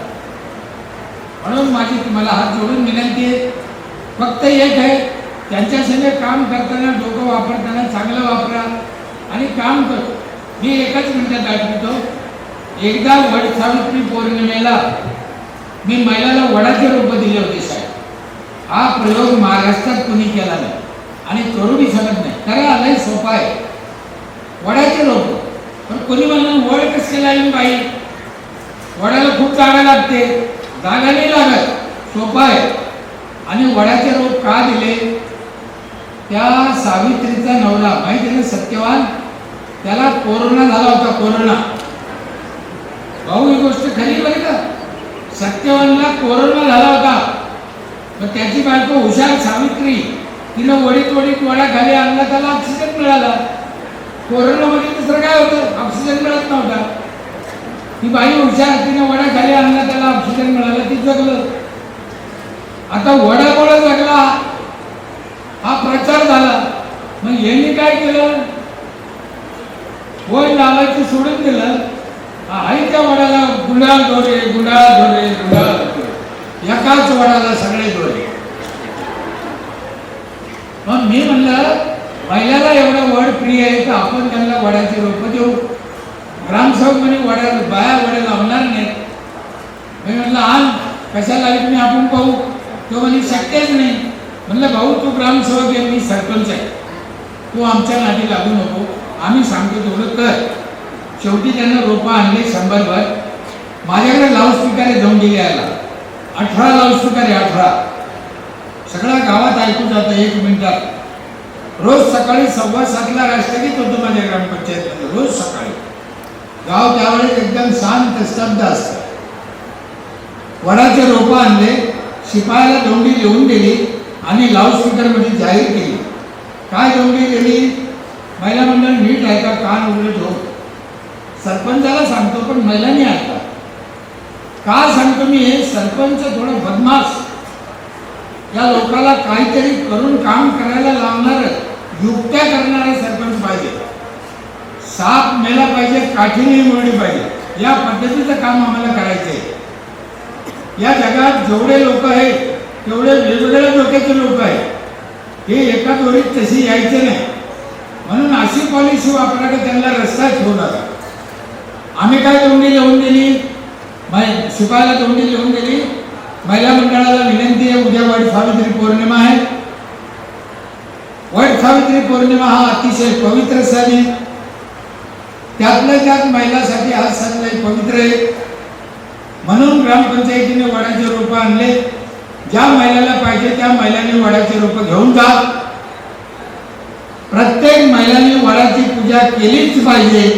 म्हणून माझी तुम्हाला हात जोडून विनंती आहे, फक्त एक आहे, त्यांच्या संग काम करताना डोकं वापरताना चांगलं वापरा आणि काम करू. मी एकच मिनिटात आठवतो, एकदा वड सावित्री पौर्णिमेला मी महिलाला वडाचे रोपं दिले होते साहेब. हा प्रयोग महाराष्ट्रात कुणी केला नाही आणि करूनही शकत नाही. करा लय सोपा आहे वडाचे रोप. पण कोणी म्हणून वड कसं लाईन बाई, वडाला खूप जागा लागते. जागा नाही लागत, सोपा आहे. आणि वडाचे रोप का दिले, त्या सावित्रीचा नवरा माहिती आहे ना सत्यवान, त्याला कोरोना झाला होता. कोरोना भाऊ ही गोष्ट खरी बरं का. सत्यवानला कोरोना झाला होता. मग त्याची बायको हुशार सावित्री, तिनं वडीत वडाखाली आणला, त्याला ऑक्सिजन मिळाला. कोरोनामध्ये दुसरं काय होतं, ऑक्सिजन मिळत नव्हता. ती बाई हुशार, तिने वड्याखाली आणला, त्याला ऑक्सिजन मिळालं, ती जगलं. आता वड्यामुळे जगला हा प्रचार झाला. मग यांनी काय केलं, वड लावायचं सोडून दिलं. आईच्या वडाला गुंडाळ दोरे, गुंडाळ दोरे, गुंडाळ दोरे, एकाच वडाला सगळे दोरे. मग मी म्हणलं पहिल्याला एवढं वड प्रिय आहे तर आपण त्यांना वडाची रोपं देऊ. ग्रामसेवक म्हणे वड्या बाया वड्या लावणार नाही. मी म्हणलं आण, कशाला लागली तुम्ही, आपण पाहू. तो म्हणे शक्यच नाही. म्हणलं भाऊ तू ग्रामसेवक आहे, मी सरपंच आहे, तू आमच्या नादी लागू नको, आम्ही सांगतो तेवढं कर. शेवटी त्यांना रोपं आणले 100 माझ्याकडे लाऊडस्पीकर आहे दोंडी घ्यायला, 18 लाऊडस्पीकर आहे, 18. सगळ्या गावात ऐकू जातं 1 मिनिटात. रोज सकाळी 7:15 राष्ट्रगीत होतं माझ्या ग्रामपंचायतमध्ये, रोज सकाळी. गाव त्यावेळेस एकदम शांत स्तब्ध असतं. वडाचे रोपं आणले, शिपायाला दोंडी लिहून दिली आणि लाऊडस्पीकरमध्ये जाहीर केली. काय दोंडी दिली, महिला मंडळ नीट ऐका, कान उघडे ठेव. सरपंचाला सांगतो पण महिलांनी ऐका. का सांगतो मी हे, सरपंच थोडं बदमाश, या लोकाला काहीतरी करून काम करायला लावणार, युक्त्या करणारे सरपंच पाहिजे. साप मेला पाहिजे, काठीने मोडली पाहिजे, या पद्धतीचं काम आम्हाला करायचंय. या जगात जेवढे लोक आहेत तेवढे वेगवेगळ्या डोक्याचे लोक आहेत. हे एका दोरीत तशी यायचे नाही. म्हणून अशी पॉलिसी वापरा की त्यांना रस्ता ठेवू नका. आम्ही काय तोंडी लिहून दिली, शिपायाला तोंडी लिहून दिली. महिला मंडळाला विनंती आहे, उद्या वट सावित्री पौर्णिमा आहे. वट सावित्री पौर्णिमा हा अतिशय पवित्र सण आहे. त्यातल्या त्यात महिलांसाठी हा सण लई पवित्र आहे. म्हणून ग्रामपंचायतीने वडाचे रोपं आणले. ज्या महिलाला पाहिजे त्या महिलांनी वडाचे रोपं घेऊन जा. प्रत्येक महिलांनी वडाची पूजा केलीच पाहिजे,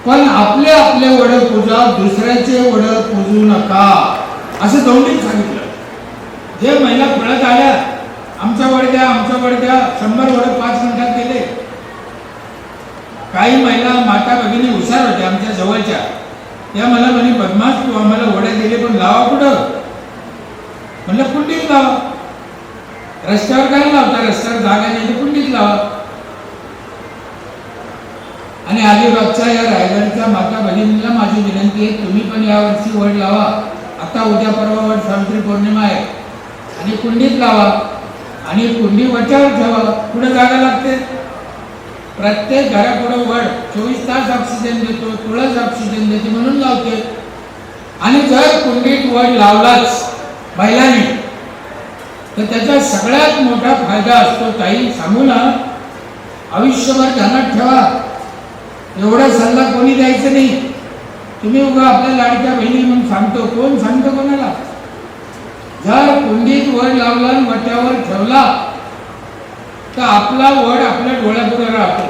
पण आपले आपले वड पूजा, दुसऱ्याचे वड पूजू नका, असं दोंडीत सांगितलं. जे महिला पळत आल्या, आमचा वड द्या, आमचा वड द्या, 100 वड 5 मिनिटात केले. काही महिला माता भगिनी हुशार होत्या आमच्या जवळच्या, त्या मला म्हणे बदमाश तू आम्हाला वडे दिले पण लावा कुठं. म्हणलं कुंडीत लावा. रस्त्यावर काय लावता, रस्त्यावर जागा नाही तर कुंडीत लावा. आणि अलिबागच्या या रायगडच्या माता भगिनींना माझी विनंती आहे, तुम्ही पण यावर्षी वड लावा. आता उद्या परवा वट सावित्री पौर्णिमा आहे आणि कुंडीत लावा आणि कुंडी वट्यावर ठेवा. पुढे जागा लागते. प्रत्येक घरापुढे वड 24 तास ऑक्सिजन देतो, तुळस ऑक्सिजन देते म्हणून लावते. आणि जर कुंडीत वड लावलाच महिलांनी तर त्याचा सगळ्यात मोठा फायदा असतो. ताई सांगू ना, आयुष्यभर ध्यानात ठेवा, एवढा सल्ला कोणी द्यायचं नाही. तुम्ही उगा आपल्या लाडक्या बहिणी म्हणून सांगतो, कोण सांगतो कोणाला. जर कुंडीत वड लावला आणि वट्यावर ठेवला तर आपला वड आपल्या डोळ्यापुढे राहतो.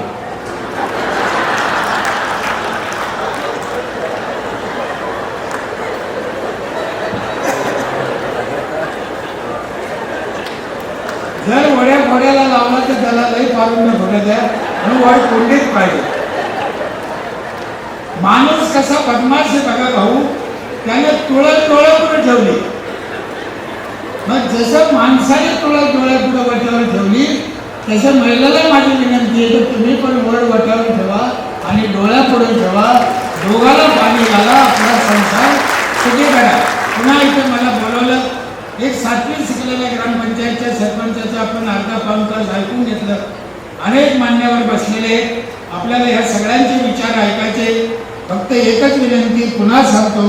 जर वड्या फोड्याला लावला तर त्याला लई पारून फोडत द्या, म्हणून वड कुंडीत पाहिजे. माणूस कसा बदमाश आहे बघा भाऊ, त्याने तुळस डोळ्यापुढे ठेवली. मग जसं माणसाने तुळस डोळ्यापुढे वट्यावर ठेवली, तसं महिलेला माझी विनंती आहे की तुम्ही पण वड वट्यावर ठेवा आणि डोळ्यापुढे ठेवा. दोघाला पाणी घाला, आपला संसार सुखी करा. पुन्हा इथे मला बोलवलं, एक 7वी शिकलेल्या ग्रामपंचायतच्या सरपंचाचं आपण अर्धा पाऊण तास ऐकून घेतलं. अनेक मान्यवर बसलेले, आपल्याला ह्या सगळ्यांचे विचार ऐकायचे. फक्त एकच विनंती पुन्हा सांगतो,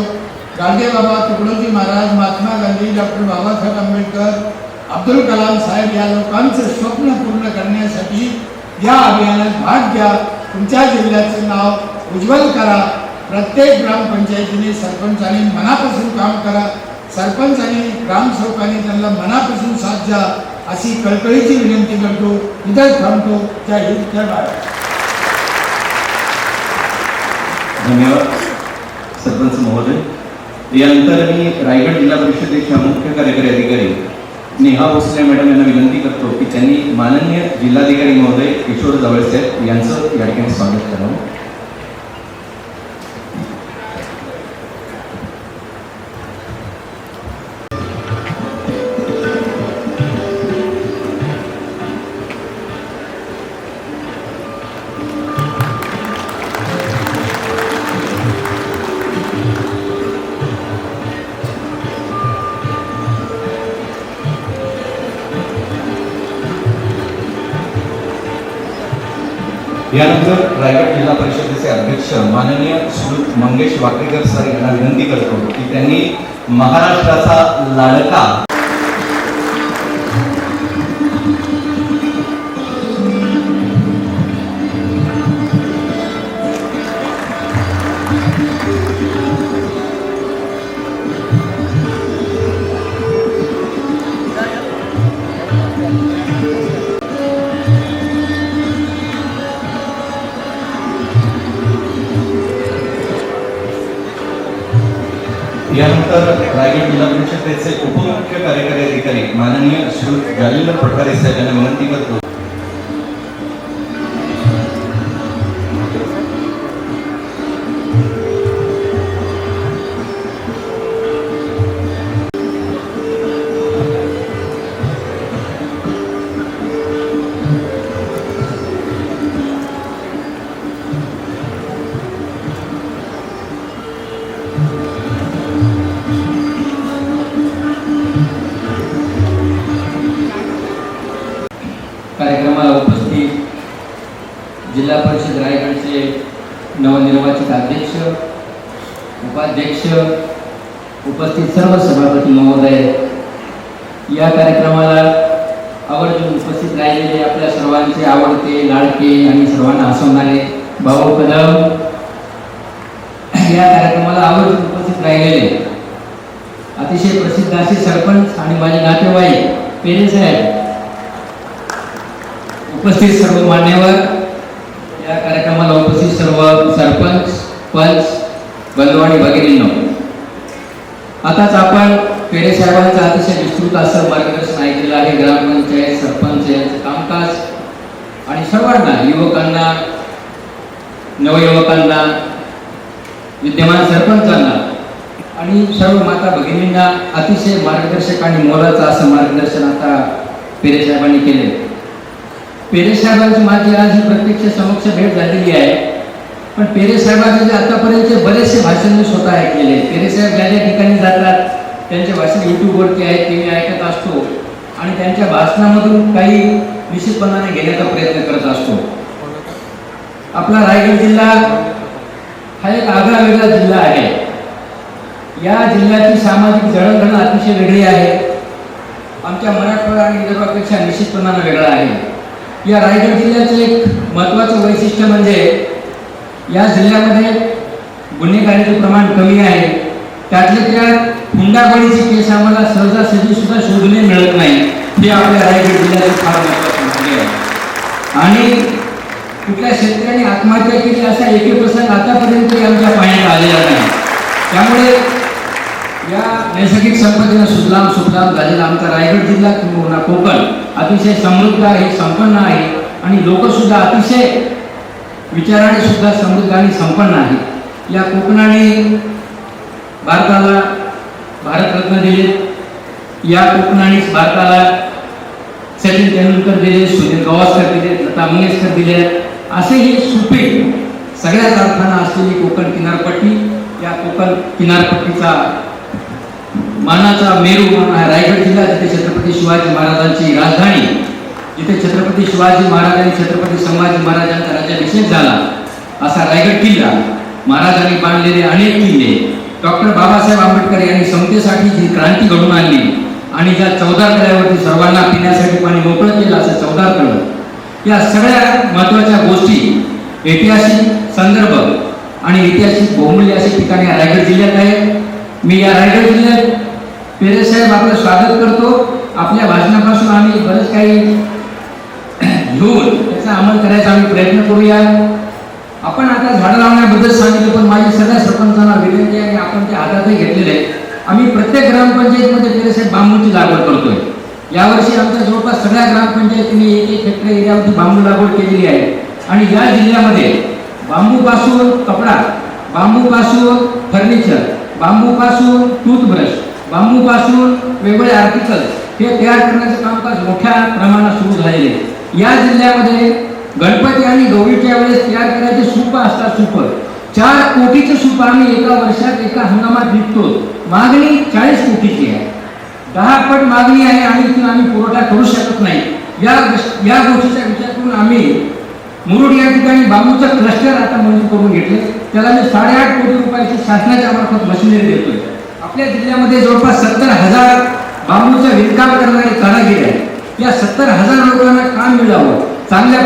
गाडगेबाबा, तुकडोजी महाराज, महात्मा गांधी, डॉक्टर बाबासाहेब आंबेडकर, अब्दुल कलाम साहेब या लोकांचं स्वप्न पूर्ण करण्यासाठी या अभियानात भाग घ्या. तुमच्या जिल्ह्याचं नाव उज्ज्वल करा. प्रत्येक ग्रामपंचायतीने सरपंचांनी मनापासून काम करा. सरपंचांनी ग्रामसेवकांनी त्यांना मनापासून साथ द्या, अशी कळकळीची विनंती करतो. इथंच थांबतो. जय हिंद, जय भारत. धन्यवाद सरपंच महोदय. यानंतर मी रायगड जिल्हा परिषदेच्या मुख्य कार्यकारी अधिकारी नेहा भोसले मॅडम यांना विनंती करतो की त्यांनी माननीय जिल्हाधिकारी महोदय किशोर जवळसेठ यांचं या ठिकाणी स्वागत करावं. यानंतर रायगड जिल्हा परिषदेचे अध्यक्ष माननीय श्री मंगेश वाकेकर सर यांना विनंती करतो की त्यांनी महाराष्ट्राचा लाडका यानंतर रायगड जिल्हा परिषदेचे उपमुख्य कार्यकारी अधिकारी माननीय श्री जालिंदर पठारे साहेब यांना विनंती करतो कार्यक्रमाला उपस्थित जिल्हा परिषद रायगडचे नवनिर्वाचित अध्यक्ष, उपाध्यक्ष, उपस्थित सर्व सभापती महोदय, या कार्यक्रमाला आवर्जून उपस्थित राहिलेले आपल्या सर्वांचे आवडते, लाडके आणि सर्वांना हसवणारे भाऊ कदम, या कार्यक्रमाला आवर्जून उपस्थित राहिलेले अतिशय प्रसिद्ध असे सरपंच आणि माझे नातेवाईक पेरे साहेब, उपस्थित सर्व मान्यवर, या कार्यक्रमाला उपस्थित सर्व सरपंच, पंच, बंधू आणि भगिनींनो, आताच आपण पेरे साहेबांचं अतिशय विस्तृत असं मार्गदर्शन ऐकलेलं आहे. ग्रामपंचायत, सरपंच यांचं कामकाज आणि सर्वांना, युवकांना, नवयुवकांना, विद्यमान सरपंचांना आणि सर्व माता भगिनींना अतिशय मार्गदर्शक आणि मोलाचं असं मार्गदर्शन आता पेरे साहेबांनी केले. पेरे साहेबांची माझी आज ही प्रत्यक्ष समक्ष भेट झालेली आहे, पण पेरे साहेबांचे जे आतापर्यंतचे बरेचसे भाषण मी स्वतः ऐकलेले. पेरे साहेब ज्या ज्या ठिकाणी जातात त्यांचे भाषण यूट्यूबवरती आहेत, ते मी ऐकत असतो आणि त्यांच्या भाषणामधून काही निश्चितपणाने घेण्याचा प्रयत्न करत असतो. आपला रायगड जिल्हा हा एक आगळा वेगळा जिल्हा आहे. या जिल्ह्याची सामाजिक जडणघडण अतिशय वेगळी आहे. आमच्या मराठवाडा आणि विदर्भापेक्षा निश्चितपणाने वेगळा आहे. या रायगड जिल्ह्याचं एक महत्त्वाचं वैशिष्ट्य म्हणजे या जिल्ह्यामध्ये गुन्हेगारीचं प्रमाण कमी आहे. त्यातल्या त्यात हुंडाबळीचे केस आम्हाला सहजासहजी सुद्धा शोधणे मिळत नाही. हे आपल्या रायगड जिल्ह्याचे फार महत्त्वाचे मुद्दे आहे. आणि कुठल्या शेतकऱ्याने आत्महत्या केली असा एकही प्रसंग आतापर्यंत आमच्या पाहण्यात आलेला नाही. त्यामुळे या नैसर्गिक संपत्तीनं सुजलाम सुफलाम झालेला आमचा रायगड जिल्हा किंवा कोकण अतिशय समृद्ध आहे, संपन्न आहे आणि लोक सुद्धा अतिशय विचाराने सुद्धा समृद्ध आणि संपन्न आहे. या कोकणाने भारताला भारतरत्न दिले. या कोकणानेच भारताला सचिन तेंडुलकर दिले, सुनील गावस्कर दिले, लता मंगेशकर दिले. असे हे सुपीक सगळ्याच अर्थानं असलेली कोकण किनारपट्टी, या कोकण किनारपट्टीचा मानाचा मेरू रायगड जिल्हा, जिथे छत्रपती शिवाजी महाराजांची राजधानी, जिथे छत्रपती शिवाजी महाराज आणि छत्रपती संभाजी महाराजांचा राज्याभिषेक झाला असा रायगड किल्ला, महाराजांनी बांधलेले अनेक किल्ले, डॉक्टर बाबासाहेब आंबेडकर यांनी समतेसाठी जी क्रांती घडवून आणली आणि ज्या 14 तळ्यावरती सर्वांना पिण्यासाठी पाणी मोकळं केलं असं 14 तळं, या सगळ्या महत्त्वाच्या गोष्टी, ऐतिहासिक संदर्भ आणि ऐतिहासिक बहुमूल्य असे ठिकाणी या रायगड जिल्ह्यात आहे. मी या रायगड जिल्ह्यात पेरे साहेब आपलं स्वागत करतो. आपल्या भाषणापासून आम्ही बरंच काही घेऊन त्याचा अंमल करायचा आम्ही प्रयत्न करूया. आपण आता झाडं लावण्याबद्दल सांगितलं, पण माझ्या सगळ्या सरपंचांना विनंती आहे, आपण ते हातातही घेतलेले आहे. आम्ही प्रत्येक ग्रामपंचायतीमध्ये पेरे साहेब बांबूची लागवड करतोय. यावर्षी आमच्या जवळपास सगळ्या ग्रामपंचायतींनी 1-1 हेक्टर एरियावरती बांबू लागवड केलेली आहे. आणि या जिल्ह्यामध्ये बांबूपासून कपडा, बांबूपासून फर्निचर, बांबूपासून टूथब्रश, बांबूपासून वेगवेगळे आर्टिकल्स हे तयार करण्याचं कामकाज मोठ्या प्रमाणात सुरू झालेले आहे. या जिल्ह्यामध्ये गणपती आणि गौरीच्या वेळेस तयार करायचे सूप असतात. सूप 4 कोटीचं सूप आम्ही एका वर्षात एका हंगामात विकतो. मागणी 40 कोटीची आहे. 10 पट मागणी आहे आणि इथून आम्ही पुरवठा करू शकत नाही. या गोष्टीचा विचार करून आम्ही मुरुड या ठिकाणी बांबूचं क्लस्टर आता मंजूर करून घेतले. त्याला मी 8.5 कोटी रुपयाची शासनाच्या मार्फत मशिनरी देतोय. आपल्या जिल्ह्यामध्ये जवळपास 70,000 बांबूचं विणकाम करणारे कारागीर आहेत. या 70,000 लोकांना काम मिळावं, चांगल्या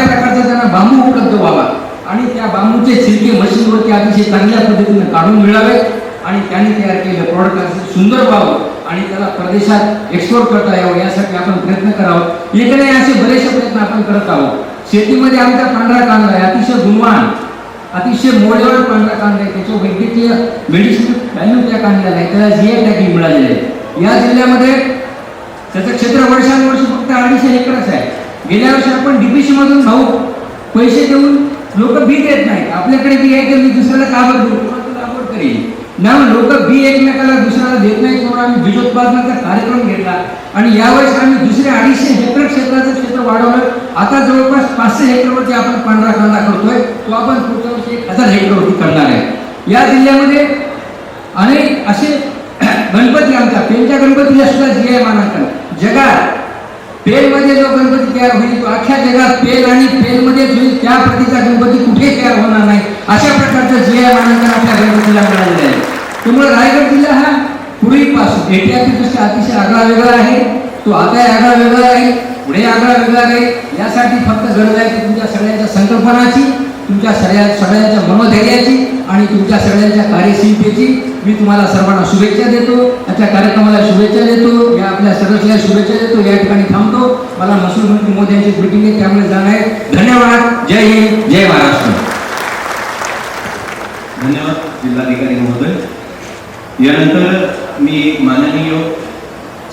प्रकारचा त्यांना बांबू उपलब्ध व्हावा आणि त्या बांबूचे छिलके मशीनवरती अतिशय चांगल्या पद्धतीने काढून मिळावे आणि त्यांनी तयार केलेलं प्रॉडक्ट सुंदर व्हावं आणि त्याला परदेशात एक्सपोर्ट करता यावं यासाठी आपण प्रयत्न करावं. इकडे असे बरेचसे प्रयत्न आपण करत आहोत. शेतीमध्ये आमचा पांढरा कांदा आहे, अतिशय गुणवान, अतिशय मौल्यवान पांढरा कांदा आहे. त्याच्या वैद्यकीय मेडिसिन व्हॅल्यू त्या कांद्याला आहे, त्याला जीआय टॅगिंग मिळालेले आहे. या जिल्ह्यामध्ये त्याचं क्षेत्र वर्षानुवर्ष फक्त 250 एकरच आहे. गेल्या वर्षी आपण डीपीसी मधून भाऊ पैसे देऊन लोक बी देत नाहीत. आपल्याकडे बी आहे तर मी दुसऱ्याला का बघ देऊ, लागवड करेल ना. लोक बी एकमेकाला दुसऱ्याला देत नाहीत म्हणून आम्ही बीजोत्पादनाचा कार्यक्रम घेतला आणि यावेळेस आम्ही दुसरे 250 हेक्टर क्षेत्राचं क्षेत्र वाढवलं. आता जवळपास 500 हेक्टरवरती आपण पांढरा कांदा करतोय, तो आपण पुढच्या वर्षी 1000 हेक्टरवरती करणार आहे. या जिल्ह्यामध्ये अनेक असे गणपती, आमच्या पेनच्या गणपतीला सुद्धा जीआय मानांकन. जगात पेनमध्ये जो गणपती तयार होईल तो अख्ख्या जगात पेन आणि पेनमध्ये होईल त्या प्रतीचा गणपती कुठे तयार होणार नाही. अशा प्रकारचं जीआय मानांकन आपल्या गणपतीला मिळालेलं आहे. त्यामुळे रायगड जिल्हा हा पूर्वीपासून ऐतिहासिकदृष्ट्या अतिशय आगळा वेगळा आहे. तो आता आगळा वेगळा आहे, पुढे आगळा वेगळा आहे. यासाठी फक्त गरज आहे की तुमच्या सगळ्यांच्या संकल्पनाची, तुमच्या सगळ्यांच्या मनोधैर्याची आणि तुमच्या सगळ्यांच्या कार्यशीलतेची. मी तुम्हाला सर्वांना शुभेच्छा देतो, आजच्या कार्यक्रमाला शुभेच्छा देतो, या आपल्या सदस्याला शुभेच्छा देतो. या ठिकाणी थांबतो. मला महसूल मंत्री मोदयांची मीटिंग आहे त्यामुळे जाणं आहे. धन्यवाद. जय हिंद, जय महाराष्ट्र. धन्यवाद जिल्हाधिकारी महोदय. यानंतर मी माननीय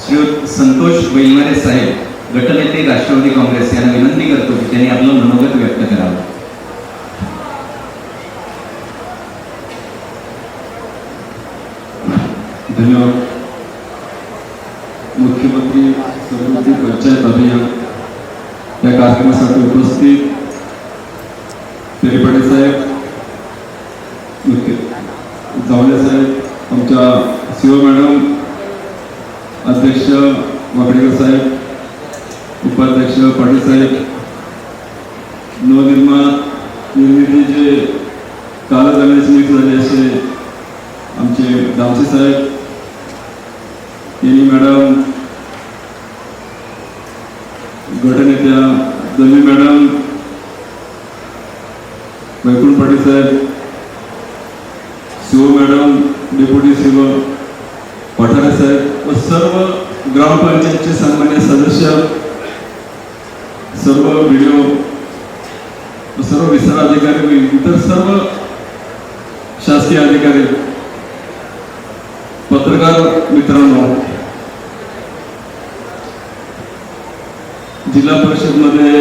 श्री संतोष वैलमारे साहेब, गटनेते राष्ट्रवादी काँग्रेस यांना विनंती करतो की त्यांनी आपलं मनोगत व्यक्त करावं. धन्यवाद. मुख्यमंत्री समृद्धी पंचायत अभियान या कार्यक्रमासाठी उपस्थित पेरेपाटे साहेब, मुख्य जावले साहेब, आमच्या सीओ मॅडम, अध्यक्ष वाकडेकर साहेब, उपाध्यक्ष पाटील साहेब, निर्मितीचे कालच झाल्याचे मिक्स झाले असे आमचे दामसे साहेब, यांनी मॅडम, गटनेत्या दमी मॅडम, वैकुंठ पाटील साहेब, CO madam, deputy CO Pathare साहेब व सर्व ग्रामपंचायतचे सन्मान्य सदस्य, सर्व व्हिडिओ, सर्व विस्तार अधिकारी व इतर सर्व शासकीय अधिकारी, पत्रकार मित्रांनो, जिल्हा परिषद मध्ये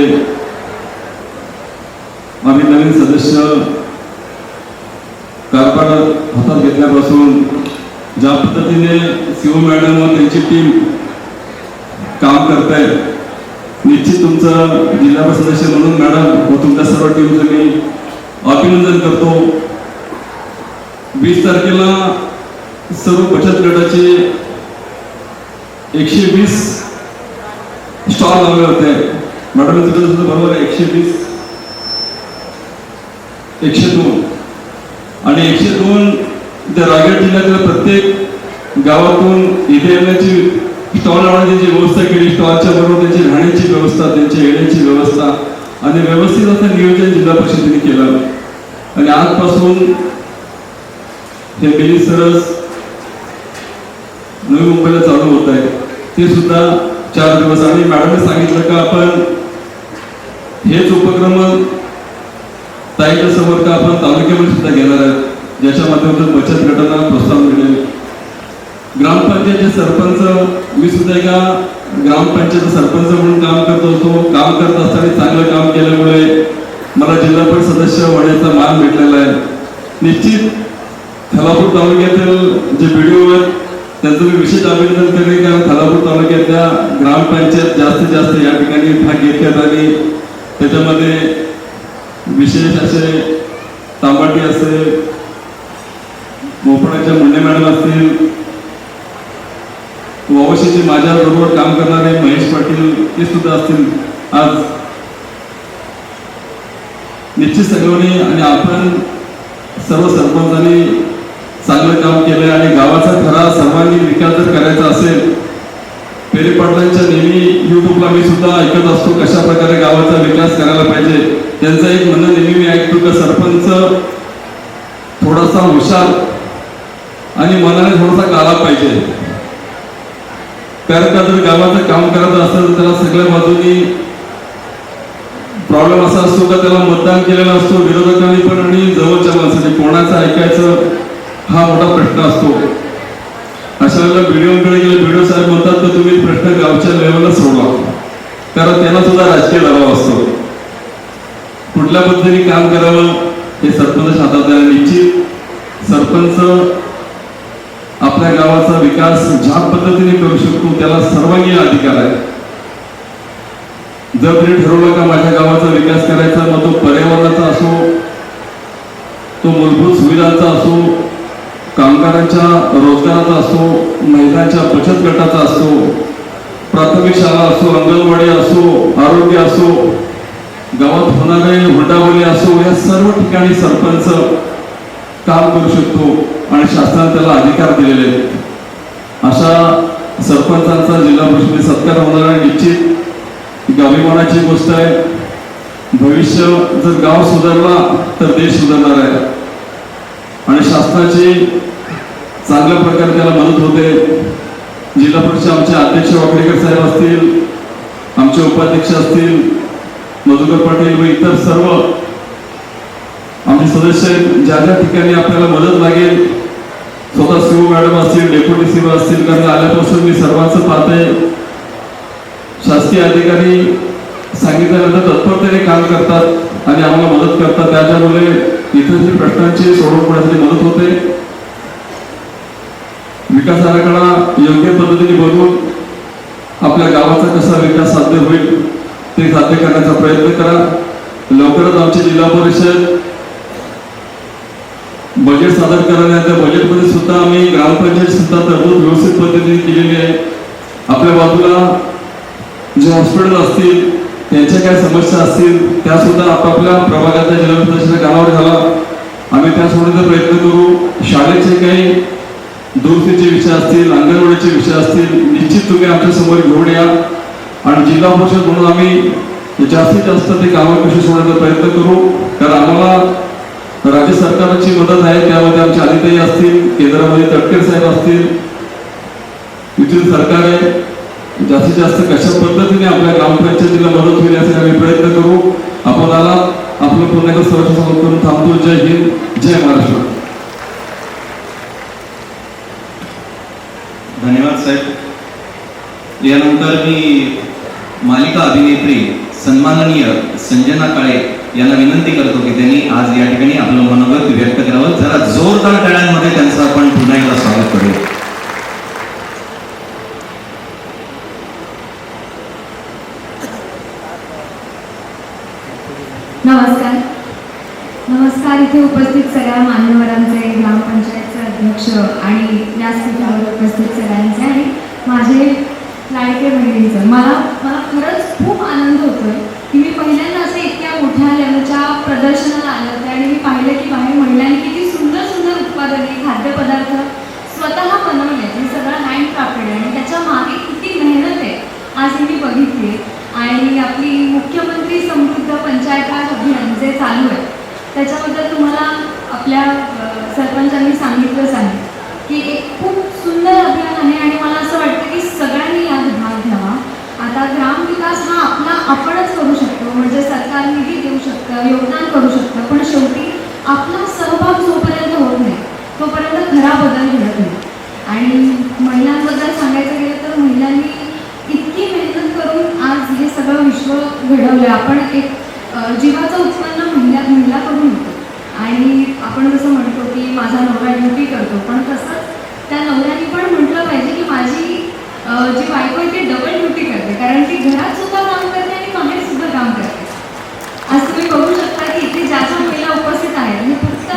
आम्ही नवीन सदस्य कारभार हातात घेतल्यापासून ज्या पद्धतीने सीओ मॅडम व त्यांची टीम काम करतायत, निश्चित तुमचं जिल्हा परिषद सदस्य म्हणून मॅडम व तुमच्या सर्व टीमचं मी अभिनंदन करतो. 20 तारखेला सर्व बचत गटाचे 120 स्टॉल लावले होते. मॅडम बरोबर आहे, 120, 102 आणि 102 त्या रायगड जिल्ह्यातील प्रत्येक गावातून इथे येण्याची स्टॉल लावण्याची व्यवस्था केली. स्टॉलच्या बरोबर त्यांची राहण्याची व्यवस्था, त्यांच्या येण्याची व्यवस्था आणि व्यवस्थित असं नियोजन जिल्हा परिषदेने केलं. आणि आजपासून हे मिनी सरस नवी मुंबईला चालू होत आहे, ते सुद्धा 4 दिवस. आणि मॅडमने सांगितलं का आपण हेच उपक्रम ताईच्या समोर का आपण तालुक्यामध्ये सुद्धा घेणार आहेत, ज्याच्या माध्यमातून बचत गटांना प्रोत्साहन मिळेल. ग्रामपंचायतचे सरपंच, मी सुद्धा एका ग्रामपंचायत सरपंच म्हणून काम करत होतो. काम करत असताना चांगलं काम केल्यामुळे मला जिल्हा परिषद सदस्य होण्याचा मान भेटलेला आहे. निश्चित खालापूर तालुक्यातील जे व्हिडिओ आहेत त्यांचं मी विशेष अभिनंदन करेन, कारण खालापूर तालुक्यातल्या ग्रामपंचायत जास्तीत जास्त या ठिकाणी भाग घेतल्यात आणि त्याच्यामध्ये विशेष असे तांबाटी असेल, मोपडाच्या मुंडे मॅडम असतील, वावशीचे माझ्या बरोबर काम करणारे महेश पाटील ते सुद्धा असतील. आज निश्चित सगळ्यांनी आणि आपण सर्व सरपंचांनी चांगलं काम केलं आणि गावाचा खरा सर्वांगीण विकास जर करायचा असेल, पेरे पाटलांच्या नेहमी युट्यूबला मी सुद्धा ऐकत असतो कशा प्रकारे गावाचा विकास करायला पाहिजे. त्यांचं एक म्हणणं नेहमी मी ऐकतो की सरपंच थोडासा हुशार आणि मनाने थोडासा गाला पाहिजे. कारण का जर गावाचं काम करत असेल तर त्याला सगळ्या बाजूनी प्रॉब्लेम असा असतो का त्याला मतदान केलेला असतो विरोधकांनी पण आणि जवळच्या माणसाने कोणाचं ऐकायचं हा मोठा प्रश्न असतो. अशा वेळेला बीडीओकडे गेले, बीडीओ साहेब म्हणतात की तुम्ही प्रश्न गावच्या लेवलला सोडवा, कारण त्यांना सुद्धा राजकीय दबाव असतो. कुठल्या पद्धतीने काम करावं हे सरपंच हातात आहे. निश्चित सरपंच आपल्या गावाचा विकास ज्या पद्धतीने करू शकतो त्याला सर्वांगीण अधिकार आहे. जर तरी ठरवलं का माझ्या गावाचा विकास करायचा, मग तो पर्यावरणाचा असो, तो मूलभूत सुविधांचा असो, कामगारांच्या रोजगाराचा असो, महिलांच्या बचत गटाचा असो, प्राथमिक शाळा असो, अंगणवाडी असो, आरोग्य असो, गावात होणारे हुंडाबळी असो, या सर्व ठिकाणी सरपंच काम करू शकतो आणि शासनाने त्याला अधिकार दिलेले आहेत. अशा सरपंचांचा जिल्हा परिषदेत सत्कार होणार आहे. निश्चित अभिमानाची गोष्ट आहे. भविष्य जर गाव सुधारला तर देश सुधारणार आहे आणि शासनाची चांगल्या प्रकारे त्याला मदत होते. जिल्हा परिषद आमचे अध्यक्ष वाकडेकर साहेब असतील, आमचे उपाध्यक्ष असतील, मधुकर पाटील व इतर सर्व आमचे सदस्य ज्या ज्या ठिकाणी आपल्याला मदत लागेल, स्वतः सीओ मॅडम असतील, डेप्युटी सीओ असतील, कारण आल्यापासून मी सर्वांचं पाहते शासकीय अधिकारी सांगितल्यानंतर तत्परतेने काम करतात आणि आम्हाला मदत करतात. त्याच्यामुळे इतर प्रश्नांची सोडवण्यासाठी मदत होते. विकास आराखडा योग्य पद्धतीने बनवून आपल्या गावाचा कसा विकास साध्य होईल ते साध्य करण्याचा प्रयत्न करा. लवकरच आमची जिल्हा परिषद बजेट सादर करण्यात, त्या बजेटमध्ये सुद्धा आम्ही ग्रामपंचायत सुद्धा तरतूद व्यवस्थित पद्धतीने केलेली आहे. आपल्या बाजूला जे हॉस्पिटल असतील, त्यांच्या काय समस्या असतील त्या सुद्धा आपापल्या प्रभागाच्या जिल्हा परिषदेच्या कानावर घाला. आम्ही त्या सोडण्याचा प्रयत्न करू. शाळेचे काही दुरुस्तीचे विषय असतील, अंगणवाडीचे विषय असतील, निश्चित तुम्ही आमच्या समोर घेऊन या आणि जिल्हा परिषद म्हणून आम्ही जास्तीत जास्त ते कामं कशी सोडण्याचा प्रयत्न करू. कारण आम्हाला राज्य सरकारची मदत आहे, त्यामध्ये आमचे आदिताई असतील, केंद्रामध्ये तटकरे साहेब असतील, युती सरकार आहे. जास्तीत जास्त कशा पद्धतीने आपल्या ग्रामपंचायतीला मदत होईल यासाठी आम्ही प्रयत्न करू. आपल्याला आपलं पुन्हा एकदा सर्व समोर करून थांबतो. जय हिंद, जय महाराष्ट्र. धन्यवाद साहेब. यानंतर मी मालिका अभिनेत्री सन्माननीय संजना काळे यांना विनंती करतो की त्यांनी आज या ठिकाणी आपलं मनोगत व्यक्त करावं. जरा जोरदार टाळ्यांमध्ये त्यांचं आपण पुन्हा एकदा स्वागत करूया. नमस्कार. इथे उपस्थित सगळ्या मान्यवरांचे, ग्रामपंचायतचे अध्यक्ष आणि व्यासपीठावर उपस्थित सगळ्यांचे आणि माझे लाडके बहिणींचं मला खरंच खूप आनंद होतोय की मी पहिल्यांदा असे इतक्या मोठ्या लेवलच्या प्रदर्शनाला आले होते आणि मी पाहिलं की बाहेर महिलांनी किती सुंदर सुंदर उत्पादने, खाद्यपदार्थ स्वतः बनवले. हे सगळं हँडक्राफ्टेड आहे आणि त्याच्या मागे किती मेहनत आहे आज मी बघितली. आणि आपली मुख्यमंत्री समृद्ध पंचायत राज अभियान जे चालू आहे त्याच्याबद्दल तुम्हाला आपल्या सरपंचांनी सांगितलंच आहे की एक खूप सुंदर अभियान आहे आणि मला असं वाटतं की सगळ्यांनी यात भाग घ्यावा. आता ग्रामविकास हा आपणच करू शकतो, म्हणजे सरकार निधी देऊ शकतं, योगदान करू शकतं, पण शेवटी आपला सहभाग जोपर्यंत होत नाही तोपर्यंत खरा बदल घडत नाही. आणि महिलांबद्दल सांगायचं गेलं तर महिलांनी इतकी मेहनत करून आज हे सगळं विश्व घडवलं. आपण एक जीवाचं उत्पन्न महिलाकडून होतं आणि आपण जसं म्हणतो की माझा नवरा ड्युटी करतो, पण तसंच त्या नवऱ्याने पण म्हटलं पाहिजे की माझी जी बायको आहे ती डबल ड्युटी करते, कारण ती घरात सुद्धा काम करते आणि बाहेर सुद्धा काम करते. आज तुम्ही बघू शकता की इथे ज्या ज्या महिला उपस्थित आहेत हे फक्त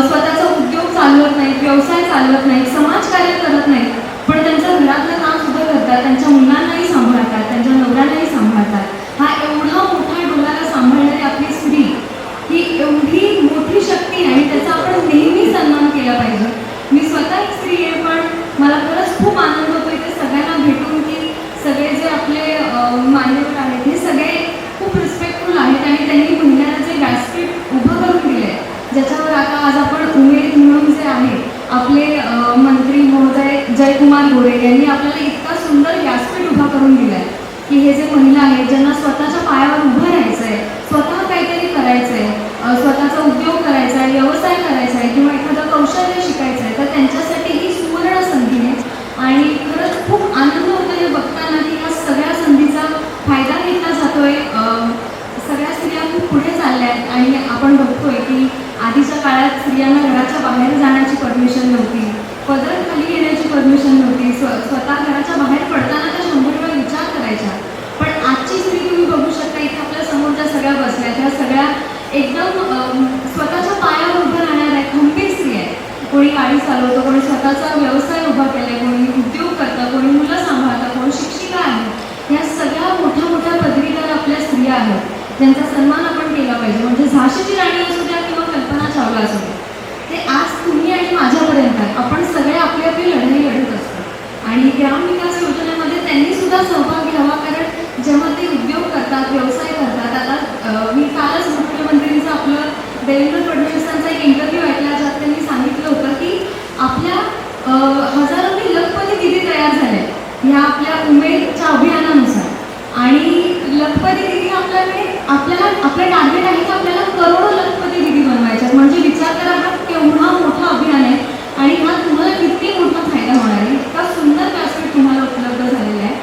स्वतःचा उद्योग चालवत नाहीत, व्यवसाय चालवत नाहीत, समाजकार्य करत नाहीत, पण त्यांचं घरातलं काम सुद्धा करतात, त्यांच्या मुलांनाही सांभाळतात, त्यांच्या नवऱ्यांनाही सांभाळतात. हा एवढा मोठा डोळ्याला सांभाळणारी आपली स्त्री गोरे यांनी आपल्याला इतका सुंदर व्यासपीठ उभा करून दिलाय की हे जे महिला आहेत ज्यांना स्वतःच्या पायावर उभं राहायचं आहे, स्वतः काहीतरी करायचं आहे, स्वतःचा उद्योग करायचा आहे, व्यवसाय करायचा आहे किंवा एखादं कौशल्य शिकायचं आहे, तर त्यांच्यासाठी ही सुवर्ण संधी आहे. आणि खरंच खूप आनंद होतो हे बघताना की ह्या सगळ्या संधीचा फायदा घेतला जातोय. सगळ्या स्त्रिया खूप पुढे चालल्या आहेत आणि आपण बघतोय की आधीच्या काळात स्त्रियांना घराच्या बाहेर जाण्याची परमिशन नव्हती, पदर खाली घेण्याची परमिशन नव्हती, स्वतः घराच्या बाहेर पडताना त्या 100 वेळा विचार करायच्या. पण आजची स्त्री तुम्ही बघू शकता, इथे आपल्या समोर ज्या सगळ्या बसल्या त्या सगळ्या एकदम स्वतःच्या पायावर उभं राहणाऱ्या खंबीर स्त्री आहेत. कोणी गाडी चालवतं, कोणी स्वतःचा व्यवसाय उभा केलाय, कोणी उद्योग करतं, कोणी मुलं सांभाळतं, कोणी शिक्षिका आहे. ह्या सगळ्या मोठ्या मोठ्या पदवीधर आपल्या स्त्रिया आहेत ज्यांचा सन्मान आपण केला पाहिजे. म्हणजे झाशीची राणी असू द्या किंवा कल्पना चावला असू द्या, ते आज तुम्ही आणि माझ्यापर्यंत आहे. आपण सगळे आपली आपली लढाई लढत असतो आणि ग्राम विकास योजनेमध्ये त्यांनी सुद्धा सहभाग घ्यावा. कारण जेव्हा ते उद्योग करतात, व्यवसाय करतात, आता मी कालच मुख्यमंत्रींचं आपलं देवेंद्र फडणवीसांचा एक इंटरव्ह्यू ऐकला ज्यात त्यांनी सांगितलं होतं की आपल्या हजारोनी लखपती दिदी तयार झाल्या ह्या आपल्या उमेदच्या अभियानानुसार. आणि लखपती दिदी आपल्याला आपलं टार्गेट आहे की आपल्याला करोडो लखपती दिदी बनवायच्यात. म्हणजे विचार करा हा केवढा मोठा अभियान आहे आणि हा तुम्हाला किती मोठा फायदा होणार आहे. इतका सुंदर व्यासपीठ तुम्हाला उपलब्ध झालेला आहे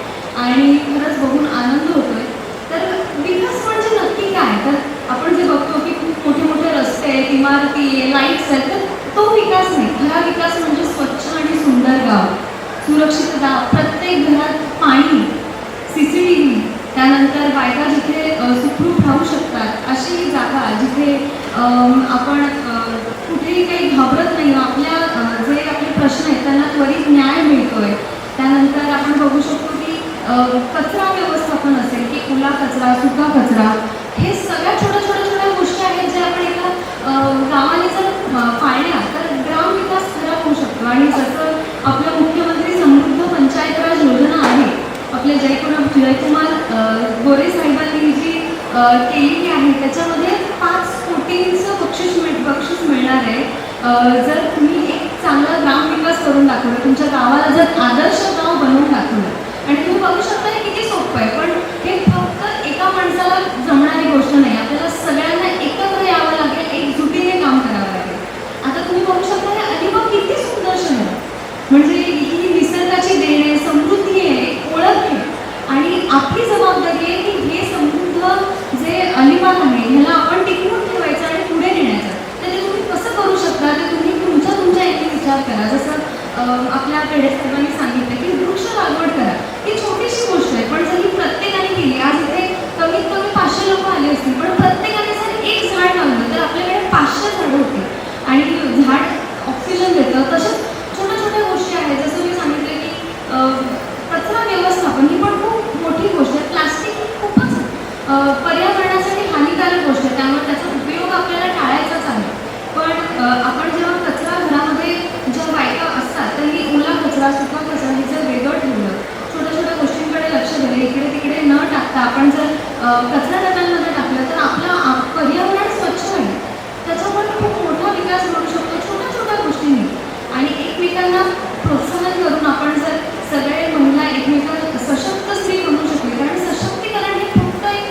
आणि खरंच बघून आनंद होतोय. तर विकास म्हणजे नक्की काय, तर आपण जे बघतो की खूप मोठे मोठे रस्ते आहेत, इमारती, लाईट्स आहेत, तर तो विकास नाही. खरा विकास म्हणजे स्वच्छ आणि सुंदर गाव, सुरक्षितता, प्रत्येक घरात पाणी, CCTV, त्यानंतर बायका जिथे सुखरूप राहू शकतात अशी जागा जिथे आपण कुठेही काही घाबरत नाही, आपल्या जे आपले प्रश्न आहेत त्यांना त्वरित न्याय मिळतोय. त्यानंतर आपण बघू शकतो की कचरा व्यवस्थापन असेल की ओला कचरा, सुका कचरा, हे सगळ्या छोट्या छोट्या छोट्या गोष्टी आहेत ज्या आपण एका गावाने जर पाळल्या तर ग्राम विकास खरा होऊ शकतो. आणि जसं आपलं मुख्यमंत्री समृद्ध पंचायत राज योजना आहे आपले जयकुमार गोरे साहेबांनी जी केलेली आहे त्याच्यामध्ये 5 कोटींचं बक्षीस मिळणार आहे जर तुम्ही एक चांगला ग्राम विकास करून दाखवलं, तुमच्या गावाला जर आदर्श गाव बनवून दाखवलं. आणि तुम्ही बघू शकता हे किती सोपं आहे, पण हे फक्त एका माणसाला जमणारी गोष्ट नाही. आपल्याला सगळ्यांना एकत्र यावं लागेल, एकजुटीने काम करावं लागेल. आता तुम्ही बघू शकता हे अलिबाग किती सुंदर शहर, म्हणजे ही निसर्गाची देण आहे, समृद्धी आहे, ओळख आहे. आणि आपली जबाबदारी आहे की हे समृद्ध जे अलिबाग आहे ह्याला आपण टिकवून ठेवायचं आणि पुढे नेण्याचं. तर ते तुम्ही कसं करू शकता ते तुम्ही तुमच्या इथे विचार करा. जसं आपल्या पेढे साहेबांनी सांगितलं की वृक्ष लागवड करा. ही छोटीशी गोष्ट आहे, पण जर ही प्रत्येकाने केली, आज इथे कमीत कमी 500 लोक आले असतील, पण प्रत्येकाने जर एक झाड लावलं तर आपल्याकडे 500 झाडं होती. आणि झाड ऑक्सिजन देतं. तसंच छोट्या छोट्या गोष्टी आहेत, जसं मी सांगितलं की कचरा व्यवस्थापन ही पण खूप मोठी गोष्ट आहे. प्लास्टिक खूपच पर्यावरणासाठी हानिकारक गोष्ट आहे, त्यामुळे त्याचा उपयोग आपल्याला टाळायचाच आहे. पण आपण जेव्हा कचरा घरामध्ये ज्या बायका असतात तर ही ओला कचरा, सुका कचरा हे जर वेगळं ठेवलं, छोट्या छोट्या गोष्टींकडे लक्ष दिलं, इकडे तिकडे न टाकता आपण जर कचरा डब्यांमध्ये टाकलं तर आपलं पर्यावरण स्वच्छ राहील. त्याच्यामुळे खूप मोठा विकास घडू शकतो छोट्या छोट्या गोष्टींनी. आणि एकमेकांना प्रोत्साहन करून आपण जर सगळे महिला एकमेकांना सशक्त स्त्री बनवू शकले, कारण सशक्तीकरण हे फक्त एक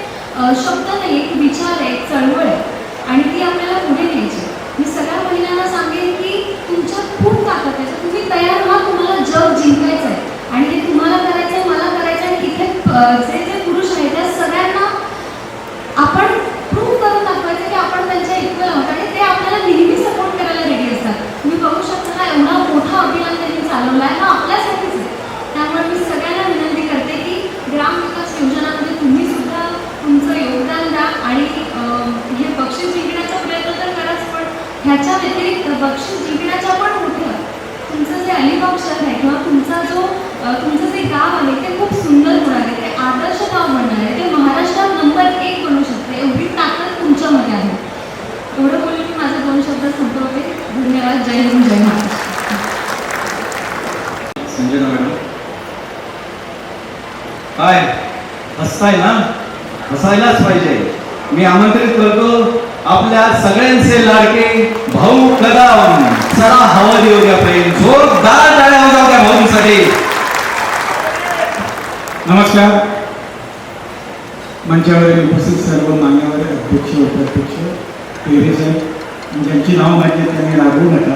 शब्द नाही, एक विचार आहे, एक चळवळ आहे आणि ती आपल्याला पुढे न्यायची. मी सगळ्या महिलांना सांगेन की तुमच्यात खूप ताकद आहे, तुम्ही तयार व्हा, तुम्हाला जग जिंकायचं आहे आणि हे तुम्हाला करायचं आहे, मला करायचं आहे. इथे जे पुरुष आहेत त्या सगळ्यांना आपण प्रूव्ह करून दाखवायचं की आपण त्यांच्या इक्वल आहोत आणि ते आपल्याला नेहमी सपोर्ट करायला रेडी असतात. तुम्ही बघू शकता हा एवढा मोठा अभियान त्यांनी चालवला आहे, हा आपल्यासाठीच आहे. त्यामुळे मी सगळ्यांना विनंती करते की ग्राम विकास योजनामध्ये तुम्ही सुद्धा तुमचं योगदान द्या आणि हे बक्षीस जिंकण्याचा प्रयत्न तर कराच, पण ह्याच्या व्यतिरिक्त बक्षीस जिंकण्याच्या पण मोठं तुमचं जे अलिबाग शहर आहे किंवा तुमचं जे गाव आहे ते खूप सुंदर होणार आहे, ते आदर्श गाव बनणार आहे, ते महाराष्ट्रात नंबर 1 बनू शकते. एवढी ताकद तुमच्यामध्ये आहे. एवढं बोलून मी माझे 2 शब्द संपवते. धन्यवाद. जय हिंद, जय महाराष्ट्र. संजना मॅडम काय हसताय ना, हसायलाच पाहिजे. मी आमंत्रित करतो आपल्या सगळ्यांचे लाडके भाऊ कदम. चला हवा देऊ द्या प्रेम, जोरदार टाळ्या वाजवा त्या भाऊंसाठी. नमस्कार. मंचावरील उपस्थित सर्व मान्यवर अध्यक्ष उपाध्यक्ष पेरे साहेब, ज्यांची नाव माहिती आहे त्यांनी राबवू नका,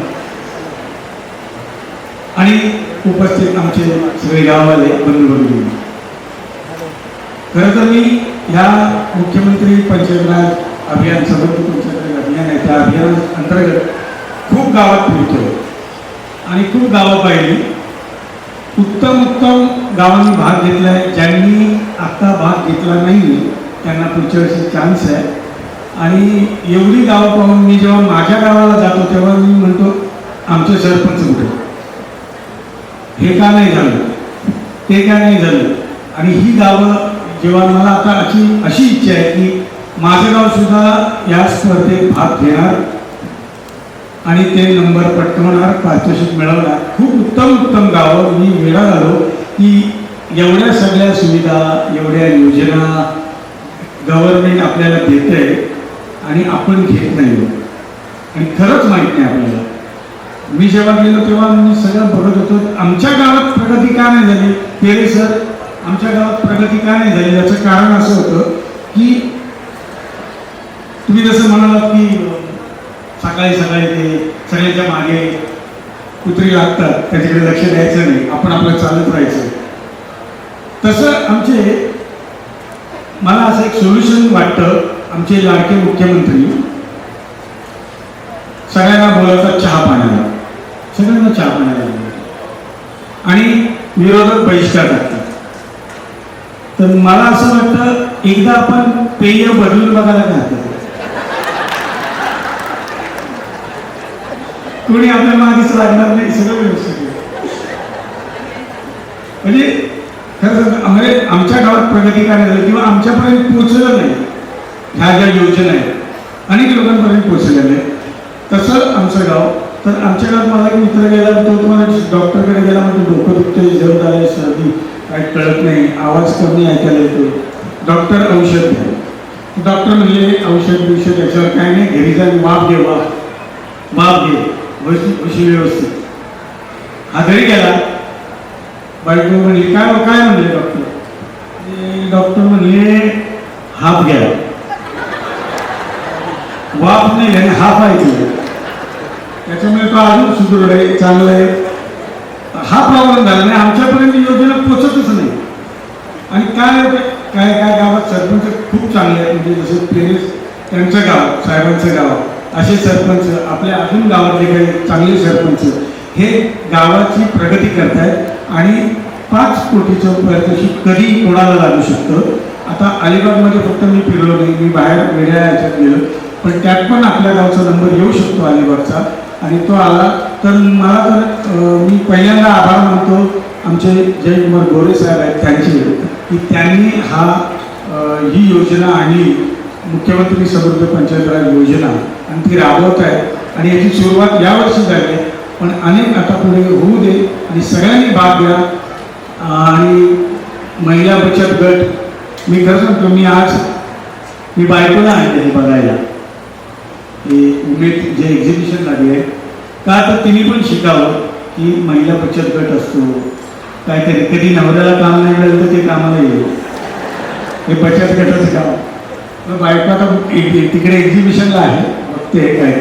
आणि उपस्थित आमचे सगळे गाववाले बंधू भगिनी. खरं तर मी ह्या मुख्यमंत्री पंचायत राज अभियान समर्थ पंचायत अभियान आहे त्या अभियान अंतर्गत खूप गावात फिरतो आणि खूप गावं पाहिली. उत्तम गावांनी भाग घेतला आहे. ज्यांनी आत्ता भाग घेतला नाही त्यांना पुढच्या वर्षी चान्स आहे. आणि एवढी गावं पाहून मी जेव्हा माझ्या गावाला जातो तेव्हा मी म्हणतो आमचे सरपंच कुठे, हे का नाही झालं, ते का नाही झालं. आणि ही गावं जेव्हा मला आता अशी इच्छा आहे की माझं गाव सुद्धा या स्पर्धेत भाग घेणार आणि ते नंबर पटकवणार, पारितोषिक मिळवणार. खूप उत्तम गावं मी वेळा झालो की एवढ्या सगळ्या सुविधा, एवढ्या योजना गव्हर्नमेंट आपल्याला देते आणि आपण घेत नाही, आणि खरंच माहीत नाही आपल्याला. मी जेव्हा गेलो तेव्हा मी सगळं बघत होतो, आमच्या गावात प्रगती का नाही झाली पेरे सर, आमच्या गावात प्रगती का नाही झाली. याचं कारण असं होतं की तुम्ही जसं म्हणालात की सकाळी ते सगळ्यांच्या मागे कुत्री लागतात, त्याच्याकडे लक्ष द्यायचं नाही, आपण आपलं चालत राहायचं. तसं मला असं एक सोल्युशन वाटतं. आमचे लाडके मुख्यमंत्री सगळ्यांना बोलायचा चहा पाण्याला, सगळ्यांना चहा पाण्याला आणि विरोधक बहिष्कार टाकतात. तर मला असं वाटतं एकदा आपण पेय बदलून बघायला काय हरकत. कोणी आपल्या मागेच लागणार नाही, सगळं व्यवस्थित. म्हणजे खरं आमच्या गावात प्रगती काय झाली किंवा आमच्यापर्यंत पोचलं नाही. ह्या ज्या योजना आहेत अनेक लोकांपर्यंत पोचलेल्या आहेत. तसं आमचं गाव, तर आमच्या गावात मला एक मित्र गेला, तो तुम्हाला डॉक्टरकडे गेला, म्हणजे डोकं दुखते, जड आहे, सर्दी, काही कळत नाही, आवाज कमी ऐकायला येतो, डॉक्टर औषध द्या. डॉक्टर म्हणले औषध याच्यावर काय नाही, घरी जाऊन वाफ घे, वाफ घे, बशी व्यवस्थित. हा घरी गेला, बायको म्हणली काय म्हणले डॉक्टर म्हणले हाफ घ्या, वाफ नाही घ्या, हाफ ऐकलं. त्याच्यामुळे तो अजून सुदृढ आहे, चांगलं आहे. हा प्रॉब्लेम झाला नाही, आमच्यापर्यंत योजना पोचतच नाही. आणि काय गावात सरपंच खूप चांगले आहेत, म्हणजे जसं पेरेस त्यांचं गाव, साहेबांचं गाव, असे सरपंच आपल्या अजून गावातले काही चांगले सरपंच हे गावाची प्रगती करतायत. आणि 5 कोटीचं पारितोषिक कधी कोणाला लागू शकतं. आता अलिबागमध्ये फक्त मी फिरलो नाही, मी बाहेर वेगळ्या याच्यात गेलो, पण त्यात पण आपल्या गावचा नंबर येऊ शकतो अलिबागचा, आणि तो आला तर मला तर मी पहिल्यांदा आभार मानतो आमचे जयकुमार गोरे साहेब आहेत त्यांचे, की त्यांनी ही योजना आणली, मुख्यमंत्री समृद्ध पंचायत राज योजना, आणि ती राबवत आहे. आणि याची सुरुवात यावर्षी झाली आहे, पण अनेक आता पुढे होऊ दे आणि सगळ्यांनी भाग घ्या. आणि महिला बचत गट, मी खरं सांगतो, मी बायकोला आणले बघायला उमेद जे एक्झिबिशन लागले आहे का, तर तिने पण शिकावं की महिला बचत गट असतो काहीतरी. कधी नवऱ्याला काम नाही मिळालं तर ते कामाला येईल, हे बचत गटाचं काम. तर बायको आता तिकडे एक्झिबिशनला आहे, बघते काय.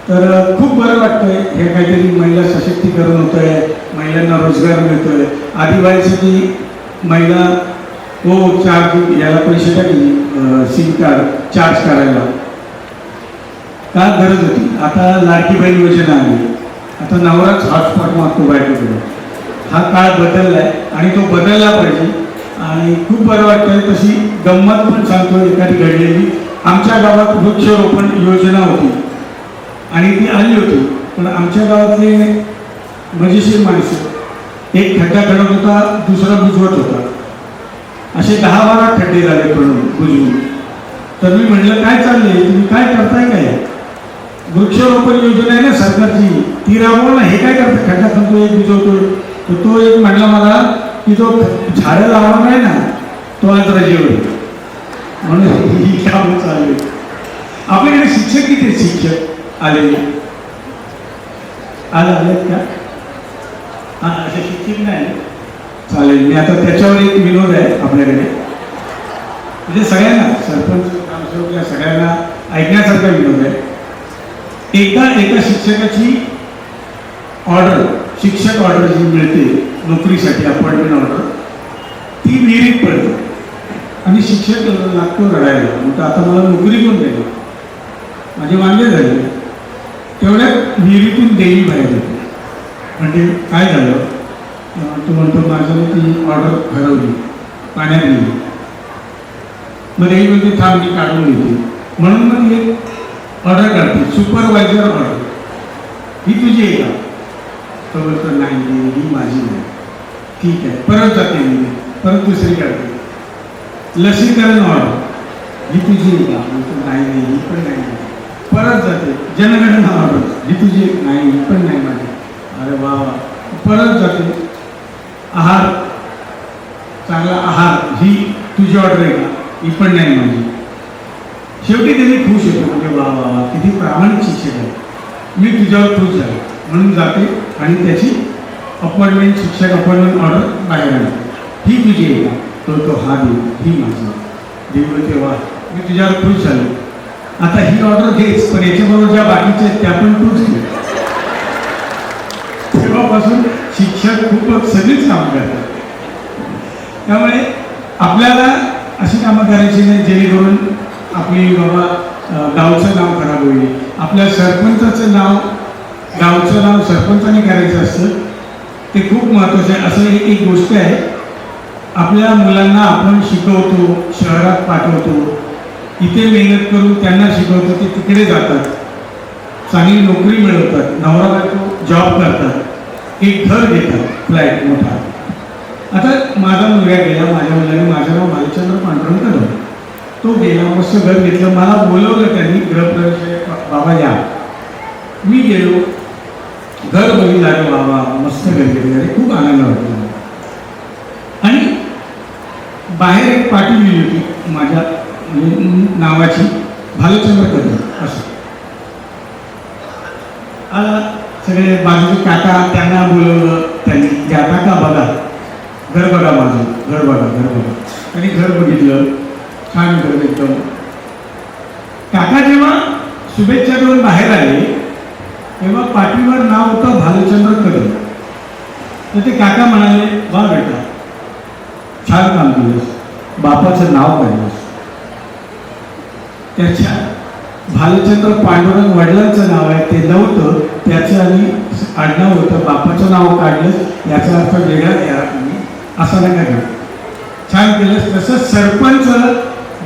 तर खूप बरं वाटतंय, हे काहीतरी महिला सशक्तीकरण होतं आहे, महिलांना रोजगार मिळतो आहे. आधी व्हायचं की महिला चार्ज याला पैसे टाकली सिम कार्ड चार्ज करायला, का गरज होती. आता लाडकी बहीण योजना आली, आता नवराच हॉटस्पॉट मागतो बायकोकडे. हा काळ बदलला आहे आणि तो बदलला पाहिजे. आणि खूप बरं वाटतंय. तशी गंमत पण सांगतो एखादी घडलेली. आमच्या गावात वृक्षारोपण योजना होती आणि ती आली होती, पण आमच्या गावातले मजेशीर माणसं एक खड्डा खडत होता, दुसरा बुजवत होता, असे 10-12 खड्डे झाले बुजवून. तर मी म्हटलं काय चाललंय, तुम्ही काय करताय काय. वृक्षारोपण योजना आहे ना सरकारची, ती राबवू ना, हे काय करतं, खड्डा खणतो एक बुजवतो. तर तो एक म्हटला मला की जो झाडं लावणार आहे ना तो आज रजेवर, म्हणून ही कामं चालू. आपल्याकडे शिक्षक किती शिक्षक आलेले आज आलेत का. हां, असे शिक्षक नाही चालेल. मी आता त्याच्यावर एक विनोद आहे आपल्याकडे, म्हणजे सगळ्यांना सरपंच ग्रामसेवक या सगळ्यांना ऐकण्यासारखा विनोद आहे. एका शिक्षकाची ऑर्डर, शिक्षक ऑर्डर जी मिळते नोकरीसाठी, अपॉइंटमेंट ऑर्डर, ती विहिरीत पडते आणि शिक्षक लागतो रडायला. म्हणतो आता मला नोकरी कोण देईल, माझे वांदे झाले. तेवढ्यात विहिरीतून देवी बाहेर येते. म्हणजे काय झालं, तो म्हणतो माझं ती ऑर्डर हरवली, पाण्यात गेली. मग देवी म्हणते थांब मी काढून घेते. म्हणून मग एक ऑर्डर काढते, सुपरवायझर ऑर्डर, ही तुझी आहे का? तो बोलतो नाही ही माझी नाही. ठीक आहे, परत जाते मी, परत दुसरी काढते. लसीकरण ऑर्डर, ही तुझी आहे का? म्हणतो नाही ही पण नाही. परत जाते. जनगणना ऑर्डर, ही तुझी नाही ही पण नाही माझी. अरे वा. परत जाते. आहार, चांगला आहार, ही तुझी ऑर्डर आहे का? ही पण नाही माझी. शेवटी त्यांनी खुश होतो, म्हणजे वा वा वा किती प्रामाणिक शिक्षक आहे, मी तुझ्यावर खुश झालो. म्हणून जाते आणि त्याची अपॉइंटमेंट, शिक्षक अपॉइंटमेंट ऑर्डर बाहेर आणते. ही तुझी आहे का? तो हा देव, ही माझी. देव बोलते वा मी तुझ्यावर खुश झालो, आता ही ऑर्डर घेच, पण याच्याबरोबर ज्या बाकीच्या आहेत त्या पण तूच घे. तेव्हापासून शिक्षक खूपच सगळीच कामं करतात. त्यामुळे आपल्याला अशी कामं करायची नाही जेणेकरून आपली बाबा गावचं नाव खराब होईल. आपल्या सरपंचाचं नाव, गावचं नाव सरपंचाने करायचं असतं, ते खूप महत्त्वाचं आहे. असं एक गोष्ट आहे, आपल्या मुलांना आपण शिकवतो, शहरात पाठवतो, इथे मेहनत करून त्यांना शिकवतो, ते तिकडे जातात, चांगली नोकरी मिळवतात, नवरा बायको जॉब करतात, एक घर घेतात, फ्लॅट मोठा. आता माझा मुलगा गेला, माझ्या मुलाने, माझं नाव भालचंद्र पांडुरंग कदम, तो गेला, मस्त घर घेतलं. मला बोलवलं त्यांनी गृहप्रवेश, बाबा या. मी गेलो, घर बघितलं, अरे बाबा मस्त घर घेतलं, अरे खूप आनंद वाटला. आणि बाहेर एक पाटी लिहिली होती माझ्या नावाची, भालचंद्र कदम असं. सगळे बाजूचे काका, त्यांना बोलवलं त्यांनी, त्या काका बघा घर बघा, माझं घर बघा, घर बघा. त्यांनी घर बघितलं, छान घर एकदम. काका जेव्हा शुभेच्छा देऊन बाहेर आले तेव्हा पाठीवर नाव होतं भालचंद्र कदम. तर ते काका म्हणाले वा बेटा छान काम केलंस, बापाचं नाव काढलंस. त्याच्या भालचंद्र पांडुरंग वडिलांचं नाव आहे ते नव्हतं, त्याचं आणि आडनाव होतं, बापाचं नाव काढलं, याचा अर्थ वेगळा द्या तुम्ही, असं नका घेऊ. छान केलंस. तसंच सरपंच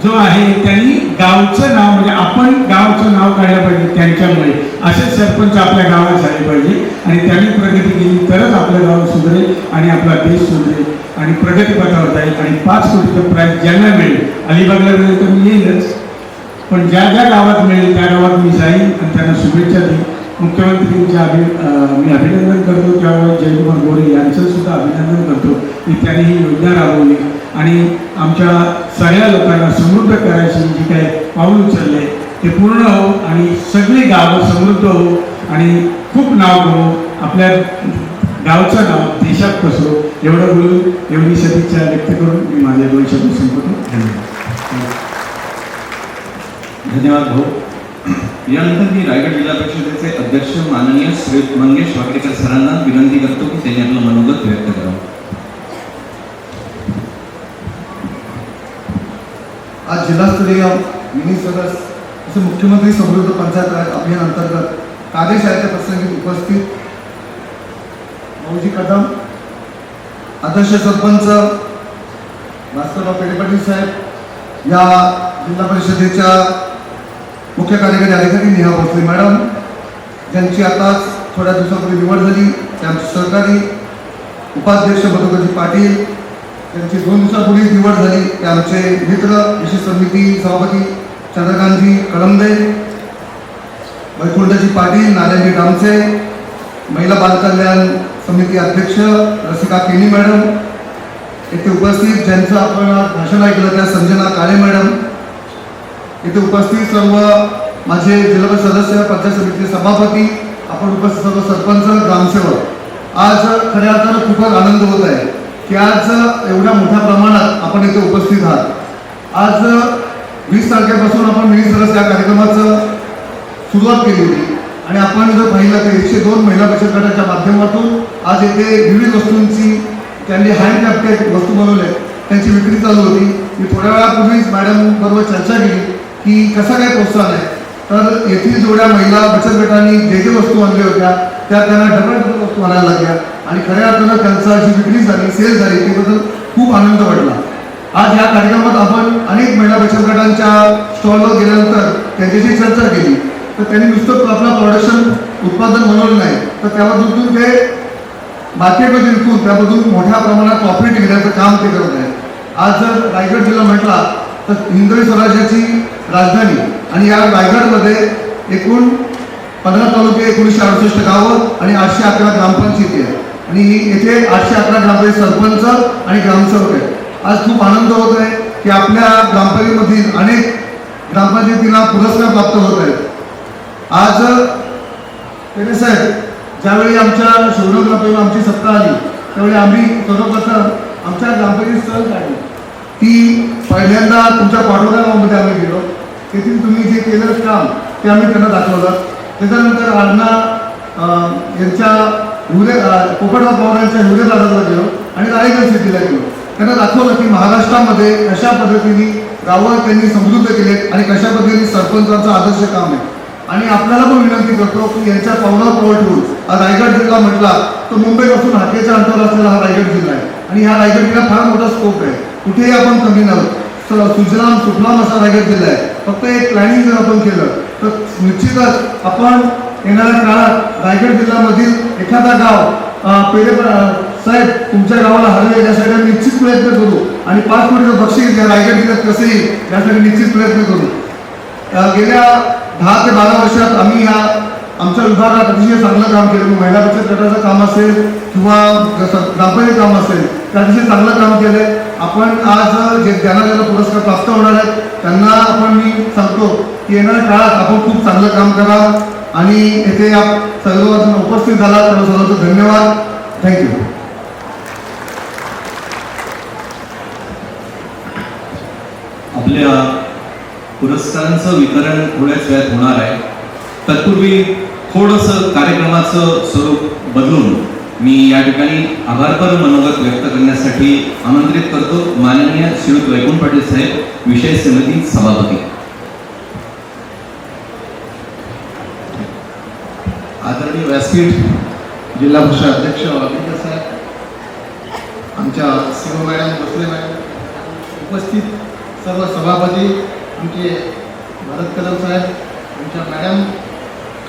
जो आहे त्यांनी गावचं नाव, म्हणजे आपण गावचं नाव काढलं पाहिजे त्यांच्यामुळे. असे सरपंच आपल्या गावात झाले पाहिजे आणि त्यांनी प्रगती केली तरच आपलं गाव सुधरेल आणि आपला देश सुधरेल आणि प्रगतीपथावर जाईल. आणि 5 कोटीचं प्राईज ज्यांना मिळेल, अलिबागला मिळेल तर मी येईलच, पण ज्या ज्या गावात मिळेल त्या गावात मी जाईन आणि त्यांना शुभेच्छा देईन. मुख्यमंत्रींचे मी अभिनंदन करतो, त्यामुळे जयकुमार गोरे यांचं सुद्धा अभिनंदन करतो की त्यांनी ही योजना राबवली आणि आमच्या सगळ्या लोकांना समृद्ध करायची जी काही पाऊल उचलले ते पूर्ण हो आणि सगळी गावं समृद्ध हो आणि खूप नाव करू, आपल्या गावचं नाव देशात पसरू. एवढं बोलून एवढी सदिच्छा व्यक्त करून मी माझ्या 2 शब्द संपवतो. धन्यवाद भाऊ. यानंतर मी रायगड जिल्हा परिषदेचे अध्यक्ष माननीय श्री मंगेश वाकडेकर सरांना विनंती करतो की त्यांनी आपलं मनोगत व्यक्त करावं. आज जिल्हास्तरीय मिनी सदस्य असे मुख्यमंत्री समृद्ध पंचायत राज अभियान अंतर्गत कार्यशाळेच्या प्रसंगी उपस्थित भाऊजी कदम, आदर्श सरपंच भास्करराव पेढे पाटील साहेब, या जिल्हा परिषदेच्या मुख्य कार्यकारी अधिकारी नेहा भोसले मॅडम, ज्यांची आताच थोड्या दिवसापूर्वी निवड झाली, त्यांचे सहकारी उपाध्यक्ष मधुकरजी पाटील, त्यांची 2 दिवसापूर्वी निवड झाली, ते आमचे मित्र विशेष समिती सभापती चंद्रकांतजी कळंबे, वैकुंठजी पाटील, नारायणजी डामसे, महिला बालकल्याण समिती अध्यक्ष रसिका केनी मॅडम, येथे उपस्थित ज्यांचं आपण भाषण ऐकलं त्या संजना काळे मॅडम, येथे उपस्थित सर्व माझे जिल्हा सदस्य, पंचायत समितीचे सभापती, आपण उपस्थित सर्व सरपंच, ग्रामसेवक. आज खऱ्या अर्थानं खूपच आनंद होत आहे की आज एवढ्या मोठ्या प्रमाणात आपण इथे उपस्थित आहात. आज 20 तारखेपासून आपण मिनी सरस या कार्यक्रमाचं सुरुवात केली होती आणि आपण जर पाहिलं तर 102 महिला बचत गटाच्या माध्यमातून आज येथे विविध वस्तूंची त्यांनी हँडक्राफ्टेड वस्तू बनवल्या त्यांची विक्री चालू होती. मी थोड्या वेळापूर्वीच मॅडम बरोबर चर्चा केली की कसं काय प्रोत्साहन आहे. तर येथील जेवढ्या महिला बचत गटांनी जे वस्तू आणल्या होत्या त्या त्यांना डबल वस्तू आणायला लागल्या आणि खऱ्या अर्थानं त्यांचा जी विक्री झाली सेल झाली त्याबद्दल खूप आनंद वाटला. आज या कार्यक्रमात आपण अनेक महिला बचत गटांच्या स्टॉलवर गेल्यानंतर त्यांच्याशी चर्चा केली तर त्यांनी नुसतं आपलं प्रोडक्शन उत्पादन बनवलं नाही तर त्यामधून ते मार्केटमध्ये विकून त्यामधून मोठ्या प्रमाणात प्रॉफिट घेण्याचं काम ते करत आहे. आज जर रायगड जिल्हा म्हटला तर हिंदवी स्वराज्याची राजधानी आणि या रायगडमध्ये एकूण 15 तालुके 1968 गावं आणि 811 ग्रामपंचायती आहे आणि येथे 811 ग्रामपंचायत सरपंच आणि ग्रामसेवक आहे. आज खूप आनंद होत आहे की आपल्या ग्रामपंचायतीमधील अनेक ग्रामपंचायतींना पुरस्कार प्राप्त होत आहेत. आज पेरे साहेब ज्यावेळी आमच्या शिवनगरात आमची सत्ता आली त्यावेळी आम्ही सर्वप्रथम आमच्या ग्रामपंचायत सहल काढली ती पहिल्यांदा तुमच्या पाटोदा गावामध्ये आम्ही गेलो. तेथील तुम्ही जे केलेलं काम ते आम्ही त्यांना दाखवलं. त्याच्यानंतर अण्णा यांच्या पोपटराव पवारांच्या हिवरे दादाला गेलो आणि रायगड सिटीला गेलो. त्यांना दाखवलं की महाराष्ट्रामध्ये कशा पद्धतीने गावं त्यांनी समृद्ध केलेत आणि कशा पद्धतीने सरपंचांचं आदर्श काम आहे. आणि आपल्याला पण विनंती करतो की यांच्या पावलावर पाऊल ठेवून रायगड जिल्हा म्हटला तर मुंबईपासून हाकेच्या अंतरावर असलेला हा रायगड जिल्हा आहे आणि ह्या रायगड जिल्हा फार मोठा स्कोप आहे. कुठेही आपण कमी नव्हतं सुजलाम सुफलाम असा रायगड जिल्हा आहे. फक्त एक प्लॅनिंग जर आपण केलं तर निश्चितच आपण येणाऱ्या काळात रायगड जिल्ह्यामधील एखादा गाव पेरे साहेब तुमच्या गावाला हरवे यासाठी आम्ही निश्चित प्रयत्न करू आणि 5 कोटीचं बक्षीस या रायगड जिल्ह्यात कसं येईल यासाठी निश्चित प्रयत्न करू. गेल्या 10 ते 12 वर्षात आम्ही या आमच्या विभागात अतिशय चांगलं काम केलं. महिला बचत गटाचं काम असेल किंवा ग्रामपंचायत काम असेल ते अतिशय चांगलं काम केलंय. आपण आज जे ज्यांना पुरस्कार प्राप्त होणार आहेत त्यांना आपण मी सांगतो की येणाऱ्या काळात आपण खूप चांगलं काम करा आणि येथे या सर्वजण उपस्थित झाला तर सर्वांचं धन्यवाद. थँक्यू. आपल्या पुरस्कारांचं वितरण थोड्याच वेळात होणार आहे. तत्पूर्वी थोडंसं कार्यक्रमाचं स्वरूप बदलून मी या ठिकाणी आभारपर मनोगत व्यक्त करण्यासाठी आमंत्रित करतो माननीय श्रीयुत वैकुंठ पाटील साहेब विषय समिती सभापती. आदरणीय व्यासपीठ जिल्हा परिषद अध्यक्ष अभिनंदन साहेब, आमच्या सीओ मॅडम भोसले मॅडम, उपस्थित सर्व सभापती, आमचे भरत कदम साहेब, आमच्या मॅडम,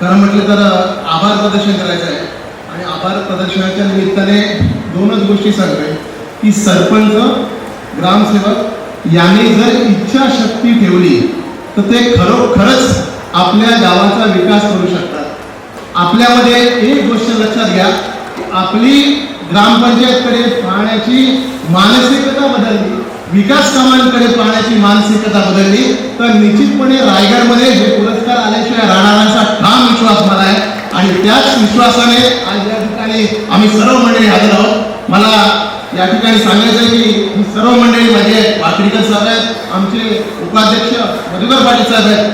खरं म्हटलं तर आभार प्रदर्शन करायचं आहे आणि आभार प्रदर्शनाच्या निमित्ताने 2च गोष्टी सांगतोय की सरपंच ग्रामसेवक यांनी जर इच्छाशक्ती ठेवली तर ते खरोखरच आपल्या गावाचा विकास करू शकतात. आपल्यामध्ये एक गोष्ट लक्षात घ्या, आपली ग्रामपंचायतकडे पाहण्याची मानसिकता बदलली, विकास कामांकडे पाहण्याची मानसिकता बदलली तर निश्चितपणे रायगडमध्ये हे पुरस्कार आल्याशिवाय राहणाऱ्यांचा ठाम विश्वास मला आहे आणि त्याच विश्वासाने आज या ठिकाणी आम्ही सर्व मंडळी हजर आहोत. मला या ठिकाणी सांगायचं आहे की ही सर्व मंडळी म्हणजे वाकरीकर साहेब आहेत, आमचे उपाध्यक्ष मधुकर पाटील साहेब आहेत,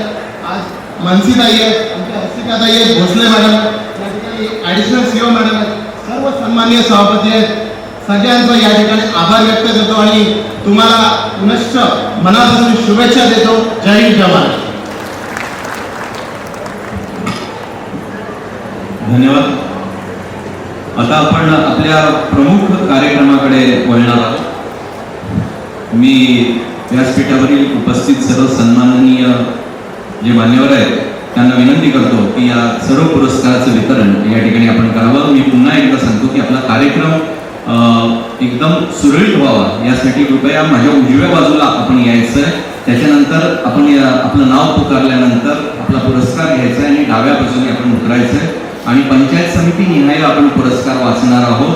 आज मानसीताई आहेत, आमच्या हस्तिकाताई आहेत, भोसले मॅडम, या ठिकाणी ॲडिशनल सीओ मॅडम आहेत, सर्व सन्माननीय सभापती आहेत. सगळ्यांचा या ठिकाणी आभार व्यक्त करतो आणि तुम्हाला पुनश्च मनापासून शुभेच्छा देतो. जय हिंद, जय महाराष्ट्र. धन्यवाद. आता आपण आपल्या प्रमुख कार्यक्रमाकडे वळणार आहोत. मी व्यासपीठावरील उपस्थित सर्व सन्माननीय जे मान्यवर आहेत त्यांना विनंती करतो की या सर्व पुरस्काराचं वितरण या ठिकाणी आपण करावं. मी पुन्हा एकदा सांगतो की आपला कार्यक्रम एकदम सुरळीत व्हावा यासाठी कृपया माझ्या उजव्या बाजूला आपण यायचं आहे. त्याच्यानंतर आपण आपलं नाव पुकारल्यानंतर आपला पुरस्कार घ्यायचा आहे आणि डाव्या बाजूने आपण उतरायचं आहे आणि पंचायत समिती निहाय आपण पुरस्कार वाचणार आहोत.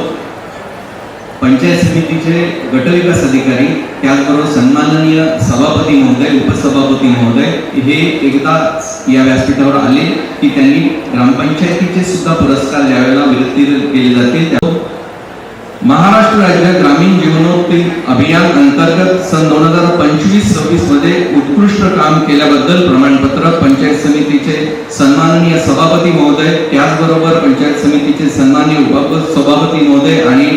पंचायत समितीचे गटविकास अधिकारी, त्याचबरोबर सन्माननीय सभापती महोदय, उपसभापती महोदय हे एकदा या व्यासपीठावर आले की त्यांनी ग्रामपंचायतीचे सुद्धा पुरस्कार ज्यावेळेला वितरित केले जातील महाराष्ट्र राज्य ग्रामीण जीवनोन्नती अभियान अंतर्गत सन 2025-26 मध्ये उत्कृष्ट काम केल्याबद्दल प्रमाणपत्र पंचायत समितीचे सन्माननीय सभापती महोदय, त्याचबरोबर पंचायत समितीचे सन्माननीय उपसभापती महोदय आणि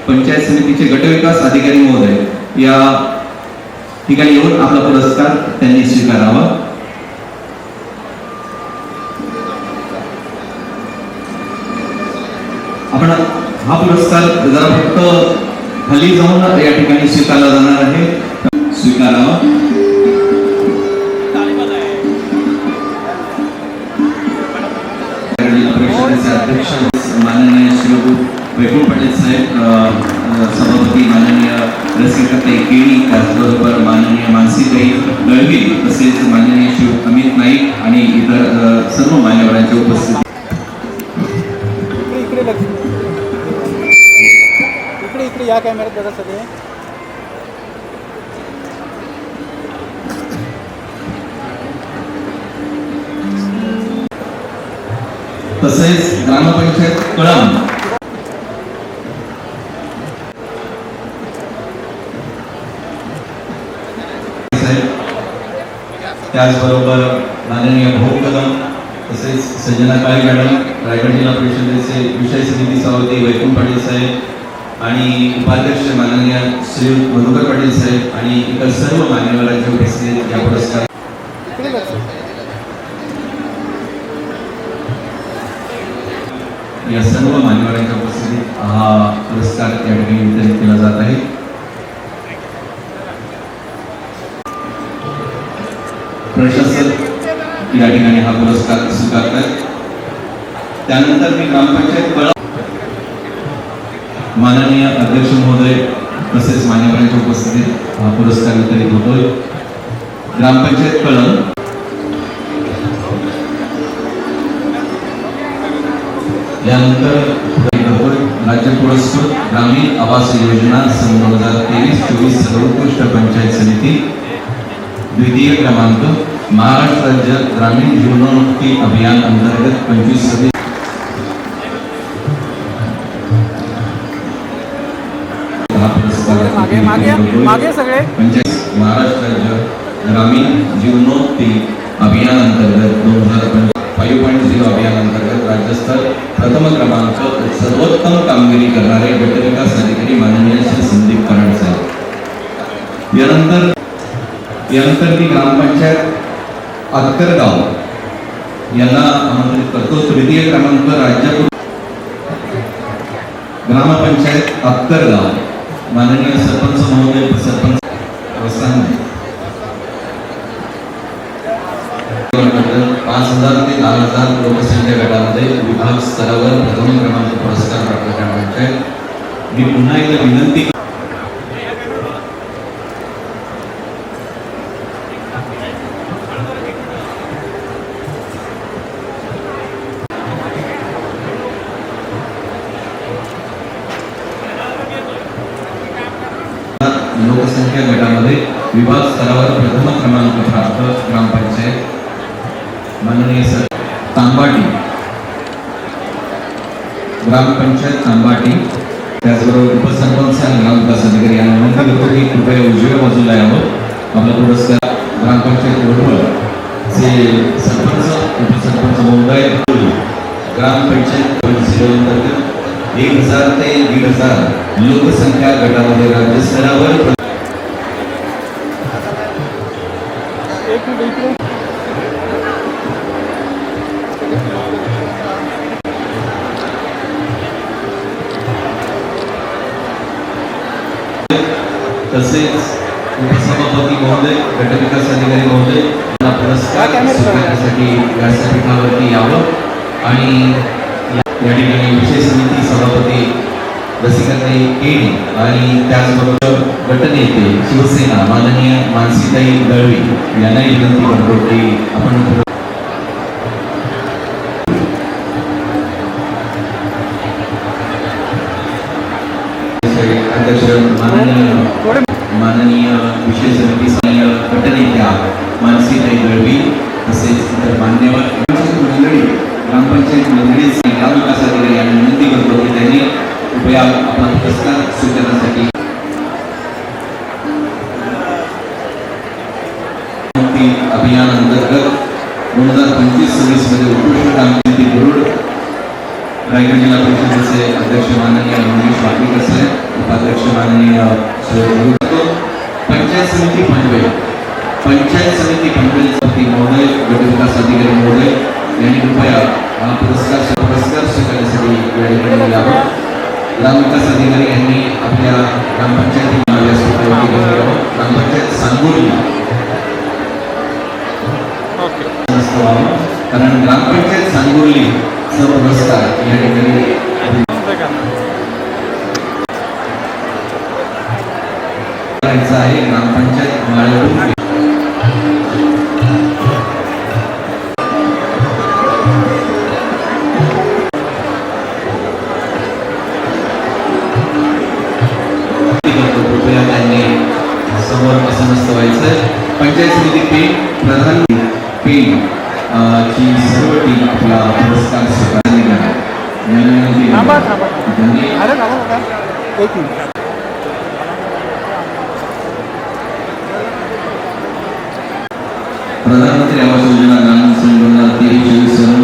पंचायत समितीचे गटविकास अधिकारी महोदय या ठिकाणी येऊन आपला पुरस्कार त्यांनी स्वीकारावा. आपण हा पुरस्कार जरा फक्त खाली जाऊन या ठिकाणी स्वीकारला जाणार आहे, स्वीकारावा. परिषदेचे अध्यक्ष माननीय श्री वैभव पाटील साहेब, सभापती माननीय रसिकताई केळी, त्याचबरोबर माननीय मानसीताई दळवी, तसेच माननीय श्री अमित नाईक आणि इतर सर्व मान्यवरांच्या उपस्थिती. इकडे या कॅमेऱ्यात बघा सगळे. तसेच ग्रामपंचायत कळम, त्याचबरोबर माननीय भाऊ कदम, तसेच संजना काळे मॅडम, रायगड जिल्हा परिषदेचे विषय समिती सभापती वैकुंठ पाटील साहेब आणि उपाध्यक्ष माननीय श्री मधुकर पाटील साहेब आणि इतर सर्व मान्यवरांच्या उपस्थितीत या पुरस्कार. या सर्व मान्यवरांच्या उपस्थितीत हा पुरस्कार या ठिकाणी वितरित केला जात आहे. प्रशासक या ठिकाणी हा पुरस्कार स्वीकारतात. त्यानंतर मी ग्रामपंचायत कळम माननीय अध्यक्ष महोदय तसेच मान्यवरांच्या उपस्थितीत हा पुरस्कार वितरित होतोय. ग्रामपंचायत कळम यानंतर राज्य पुरस्कृत ग्रामीण आवास योजना सन 2023-24 सर्वोत्कृष्ट पंचायत समिती द्वितीय क्रमांक महाराष्ट्र राज्य ग्रामीण जीवनोन्नती अभियान अंतर्गत 25 मागे सगळे पंचायत महाराष्ट्र राज्य ग्रामीण जीवनोन्नती अभियान अंतर्गत 5.0 अभियान अंतर्गत राज्यस्तर प्रथम क्रमांक सर्वोत्तम कामगिरी करणारे गटविकास अधिकारी माननीय श्री संदीप कराड साहेब. यानंतर मी ग्रामपंचायत आतकरगाव यांना आमंत्रित करतो. तृतीय क्रमांक राज्य ग्रामपंचायत आतकरगाव माननीय सरपंच महोदय, सरपंच प्रोत्साहन 5,000 ते 10,000 लोकसंख्या गटामध्ये विभाग स्तरावर प्रथम क्रमांक पुरस्कार प्राप्त करण्याचे मी पुन्हा एकदा विनंती लोकसंख्या गटामध्ये विभाग स्तरावर प्रथम क्रमांक प्राप्त ग्रामपंचायत माननीय सर तांबाटी, ग्रामपंचायत तांबाटी, त्याचबरोबर उपसरपंच आणि ग्रामविकास अधिकारी यांना विनंती करतो की कृपया उजव्या बाजूला यावं. आपला पुरस्कार ग्रामपंचायत वडवळ चे सरपंच उपसरपंच महोदय, ग्रामपंचायत अंतर्गत 1,000 ते 1,500 लोकसंख्या गटामध्ये राज्यस्तरावर तसेच उपसभापती महोदय, गटविकास अधिकारी महोदय यांना पुरस्कार स्वीकारण्यासाठी व्यासपीठावरती यावं आणि या ठिकाणी विषय समिती सभापती रसिकताई केळी आणि त्याचबरोबर गटनेते शिवसेना माननीय मानसीताई दळवी यांनाही विनंती करतो की आपण अध्यक्ष माननीय विषय समिती गटनेत्या मानसीताई दळवी तसेच इतर मान्यवर मंडळी ग्रामपंचायत मंडळी ग्रामविकास अधिकारी यांना विनंती करतो की त्यांनी कृपया आपला पुरस्कार मुक्ती अभियान अंतर्गत 2025-26 मध्ये उत्कृष्ट कामगिरी गुरुड रायगड जिल्हा परिषदेचे अध्यक्ष माननीय रमेश वाकेकर साहेब, उपाध्यक्ष माननीय पंचायत समिती पनवेल समिती महोदय, गट विकास अधिकारी महोदय यांनी कृपया हा पुरस्कार स्वीकारण्यासाठी या ठिकाणी यावं. ग्रामविकास अधिकारी यांनी आपल्या ग्रामपंचायती ग्रामपंचायत सांगोली कारण ग्रामपंचायत सांगोली पुरस्कार या ठिकाणी आहे. ग्रामपंचायत माळेगाव समोर असं व्हायचं. पंचायत समिती पेन प्रधान पेन ची सर्व टीम आपला पुरस्कार स्वीकारण्यात एक मिनिट. प्रधानमंत्री आवास योजना ग्रामीण सन 2023 सर्व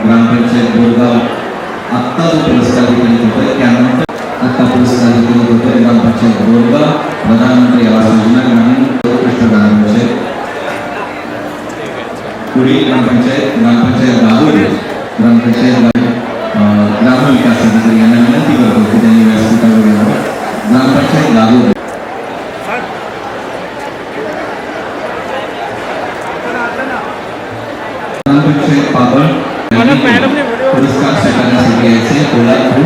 ग्रामपंचायत बोरगाव आत्ता जो पुरस्कार वितरित होतोय त्यानंतर आत्ता पुरस्कार वितरित होतोय ग्रामपंचायत बोरगाव प्रधानमंत्री आवास योजना ग्रामीण उत्कृष्ट ग्रामपंचायत पुढील ग्रामपंचायत गावोली ग्रामपंचायत ग्रामविकास अधिकारी यांना विनंती करतो की त्यांनी व्यासपीठावर यावं. ग्रामपंचायत गावोली ग्रामपंचायत पाबळ पुरस्कार स्वीकारण्यासाठी यायचे कोल्हापूर.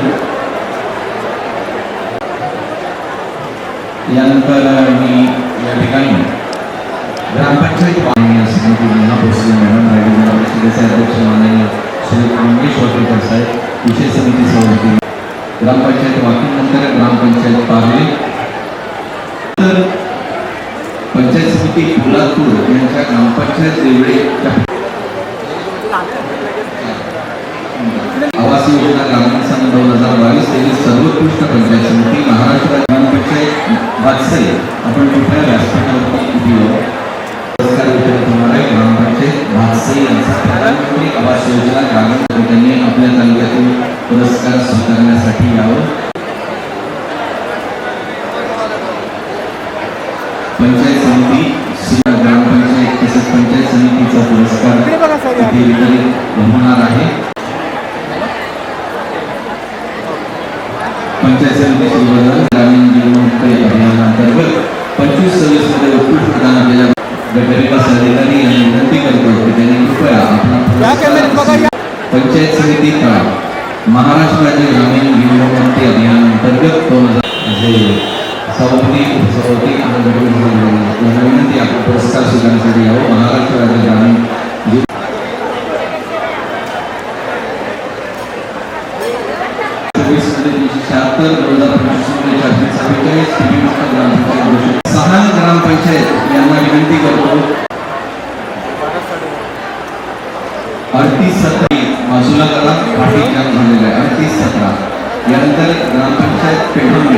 यानंतर मी या ठिकाणी ग्रामपंचायत माननीय श्रीमती नेहा भोसले मॅडम, रायगड जिल्हा परिषदेचे अध्यक्ष माननीय श्री रमेश वाकेकर साहेब, विषय समिती सभापती ग्रामपंचायत वाकीनंतर ग्रामपंचायत पारले, तर पंचायत समिती कोल्हापूर यांच्या ग्रामपंचायत रेवडे आवास योजना ग्रामीण सन 2022 सर्वोत्कृष्ट पंचायत समिती महाराष्ट्र ग्रामपंचायत वात्सल्य आपण कृपया व्यासपीठावरती उभी पुरस्कार वितरित होणार आहे. ग्रामपंचायत वात्सल्य यांचा प्रधानमंत्री आवास योजना ग्रामीण त्यांनी आपल्या तालुक्यातून पुरस्कार स्वीकारण्यासाठी यावं. पंचायत समिती ग्रामपंचायत तसेच पंचायत समितीचा पुरस्कार वितरित होणार आहे. पंचायत समिती ग्रामीण जीवनोन्नती अभियानांतर्गत 25-26 मध्ये उत्कृष्ट काम केलेल्या गट विकास अधिकारी यांनी विनंती करतो की त्यांनी कृपया आपला पंचायत समिती महाराष्ट्र राज्य ग्रामीण जीवनोन्नती अभियानांतर्गत 2000 जे सभापती उपसभापती आणि यांना विनंती आपला पुरस्कार स्वीकारण्यासाठी यावं. महाराष्ट्र राज्य ग्रामीण 6 ग्रामपंचायत यांना विनंती करतो 38-17 बाजूला करा पाठी काम झालेलं आहे. 38-17 यानंतर ग्रामपंचायत पेढोंडी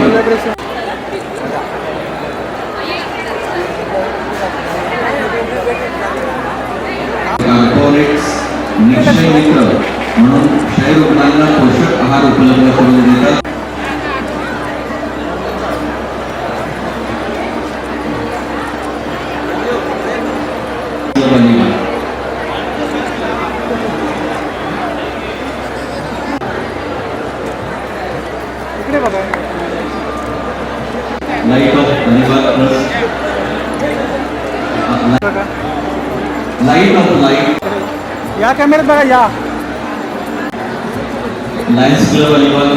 कॉर्पोरेट्स निश्चय मित्र म्हणून क्षय रुग्णांना पोषक आहार उपलब्ध करून देतात. लाईट ऑफ लाईट या कॅमेऱ्यात बघा. या लायन्स क्लब अलिबाग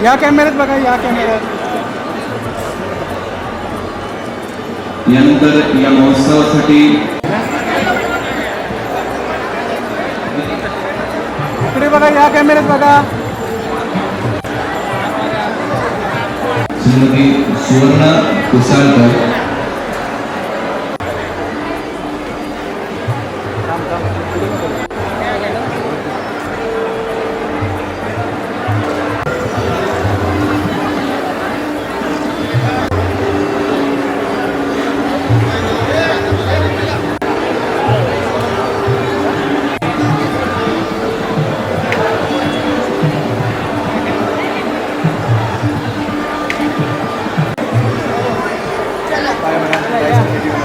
या कॅमेऱ्यात बघा. या कॅमेऱ्यात यानंतर या महोत्सवासाठी इकडे बघा. या कॅमेऱ्यात बघा. श्रीमती सुवर्णा कुसाळकर काय म्हणाल काय सांगितलं?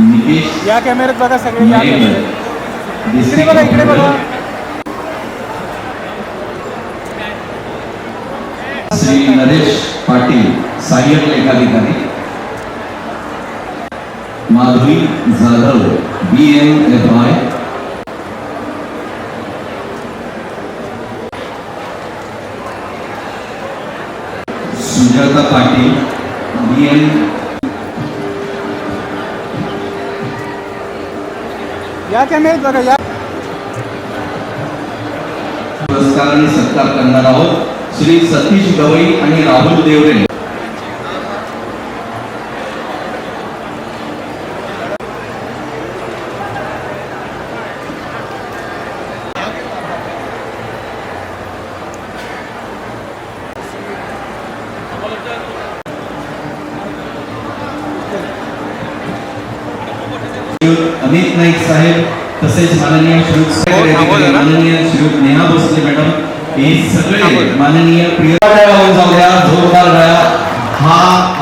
निकेश या कॅमेऱ्यात बघा सगळे, या नाईक, कॅमेऱ्यात. इकडे डिस्ट्रिक्ट बघा, इकडे बघा. श्री नरेश पाटील सहाय्यक लेखाधिकारी, माधुरी जाधव BMFI, सुजाता पाटील BM, या कॅमेऱ्यात बघा, या. पुरस्काराने सत्कार करणार आहोत श्री सतीश गवई आणि राहुल देवरे. अमित नाईक साहेब, तसेच माननीय माननीय श्रीयुत नेहा भोसले मॅडम, हे सगळे माननीय प्रिय जाऊ द्या, जोरदार गळा. हा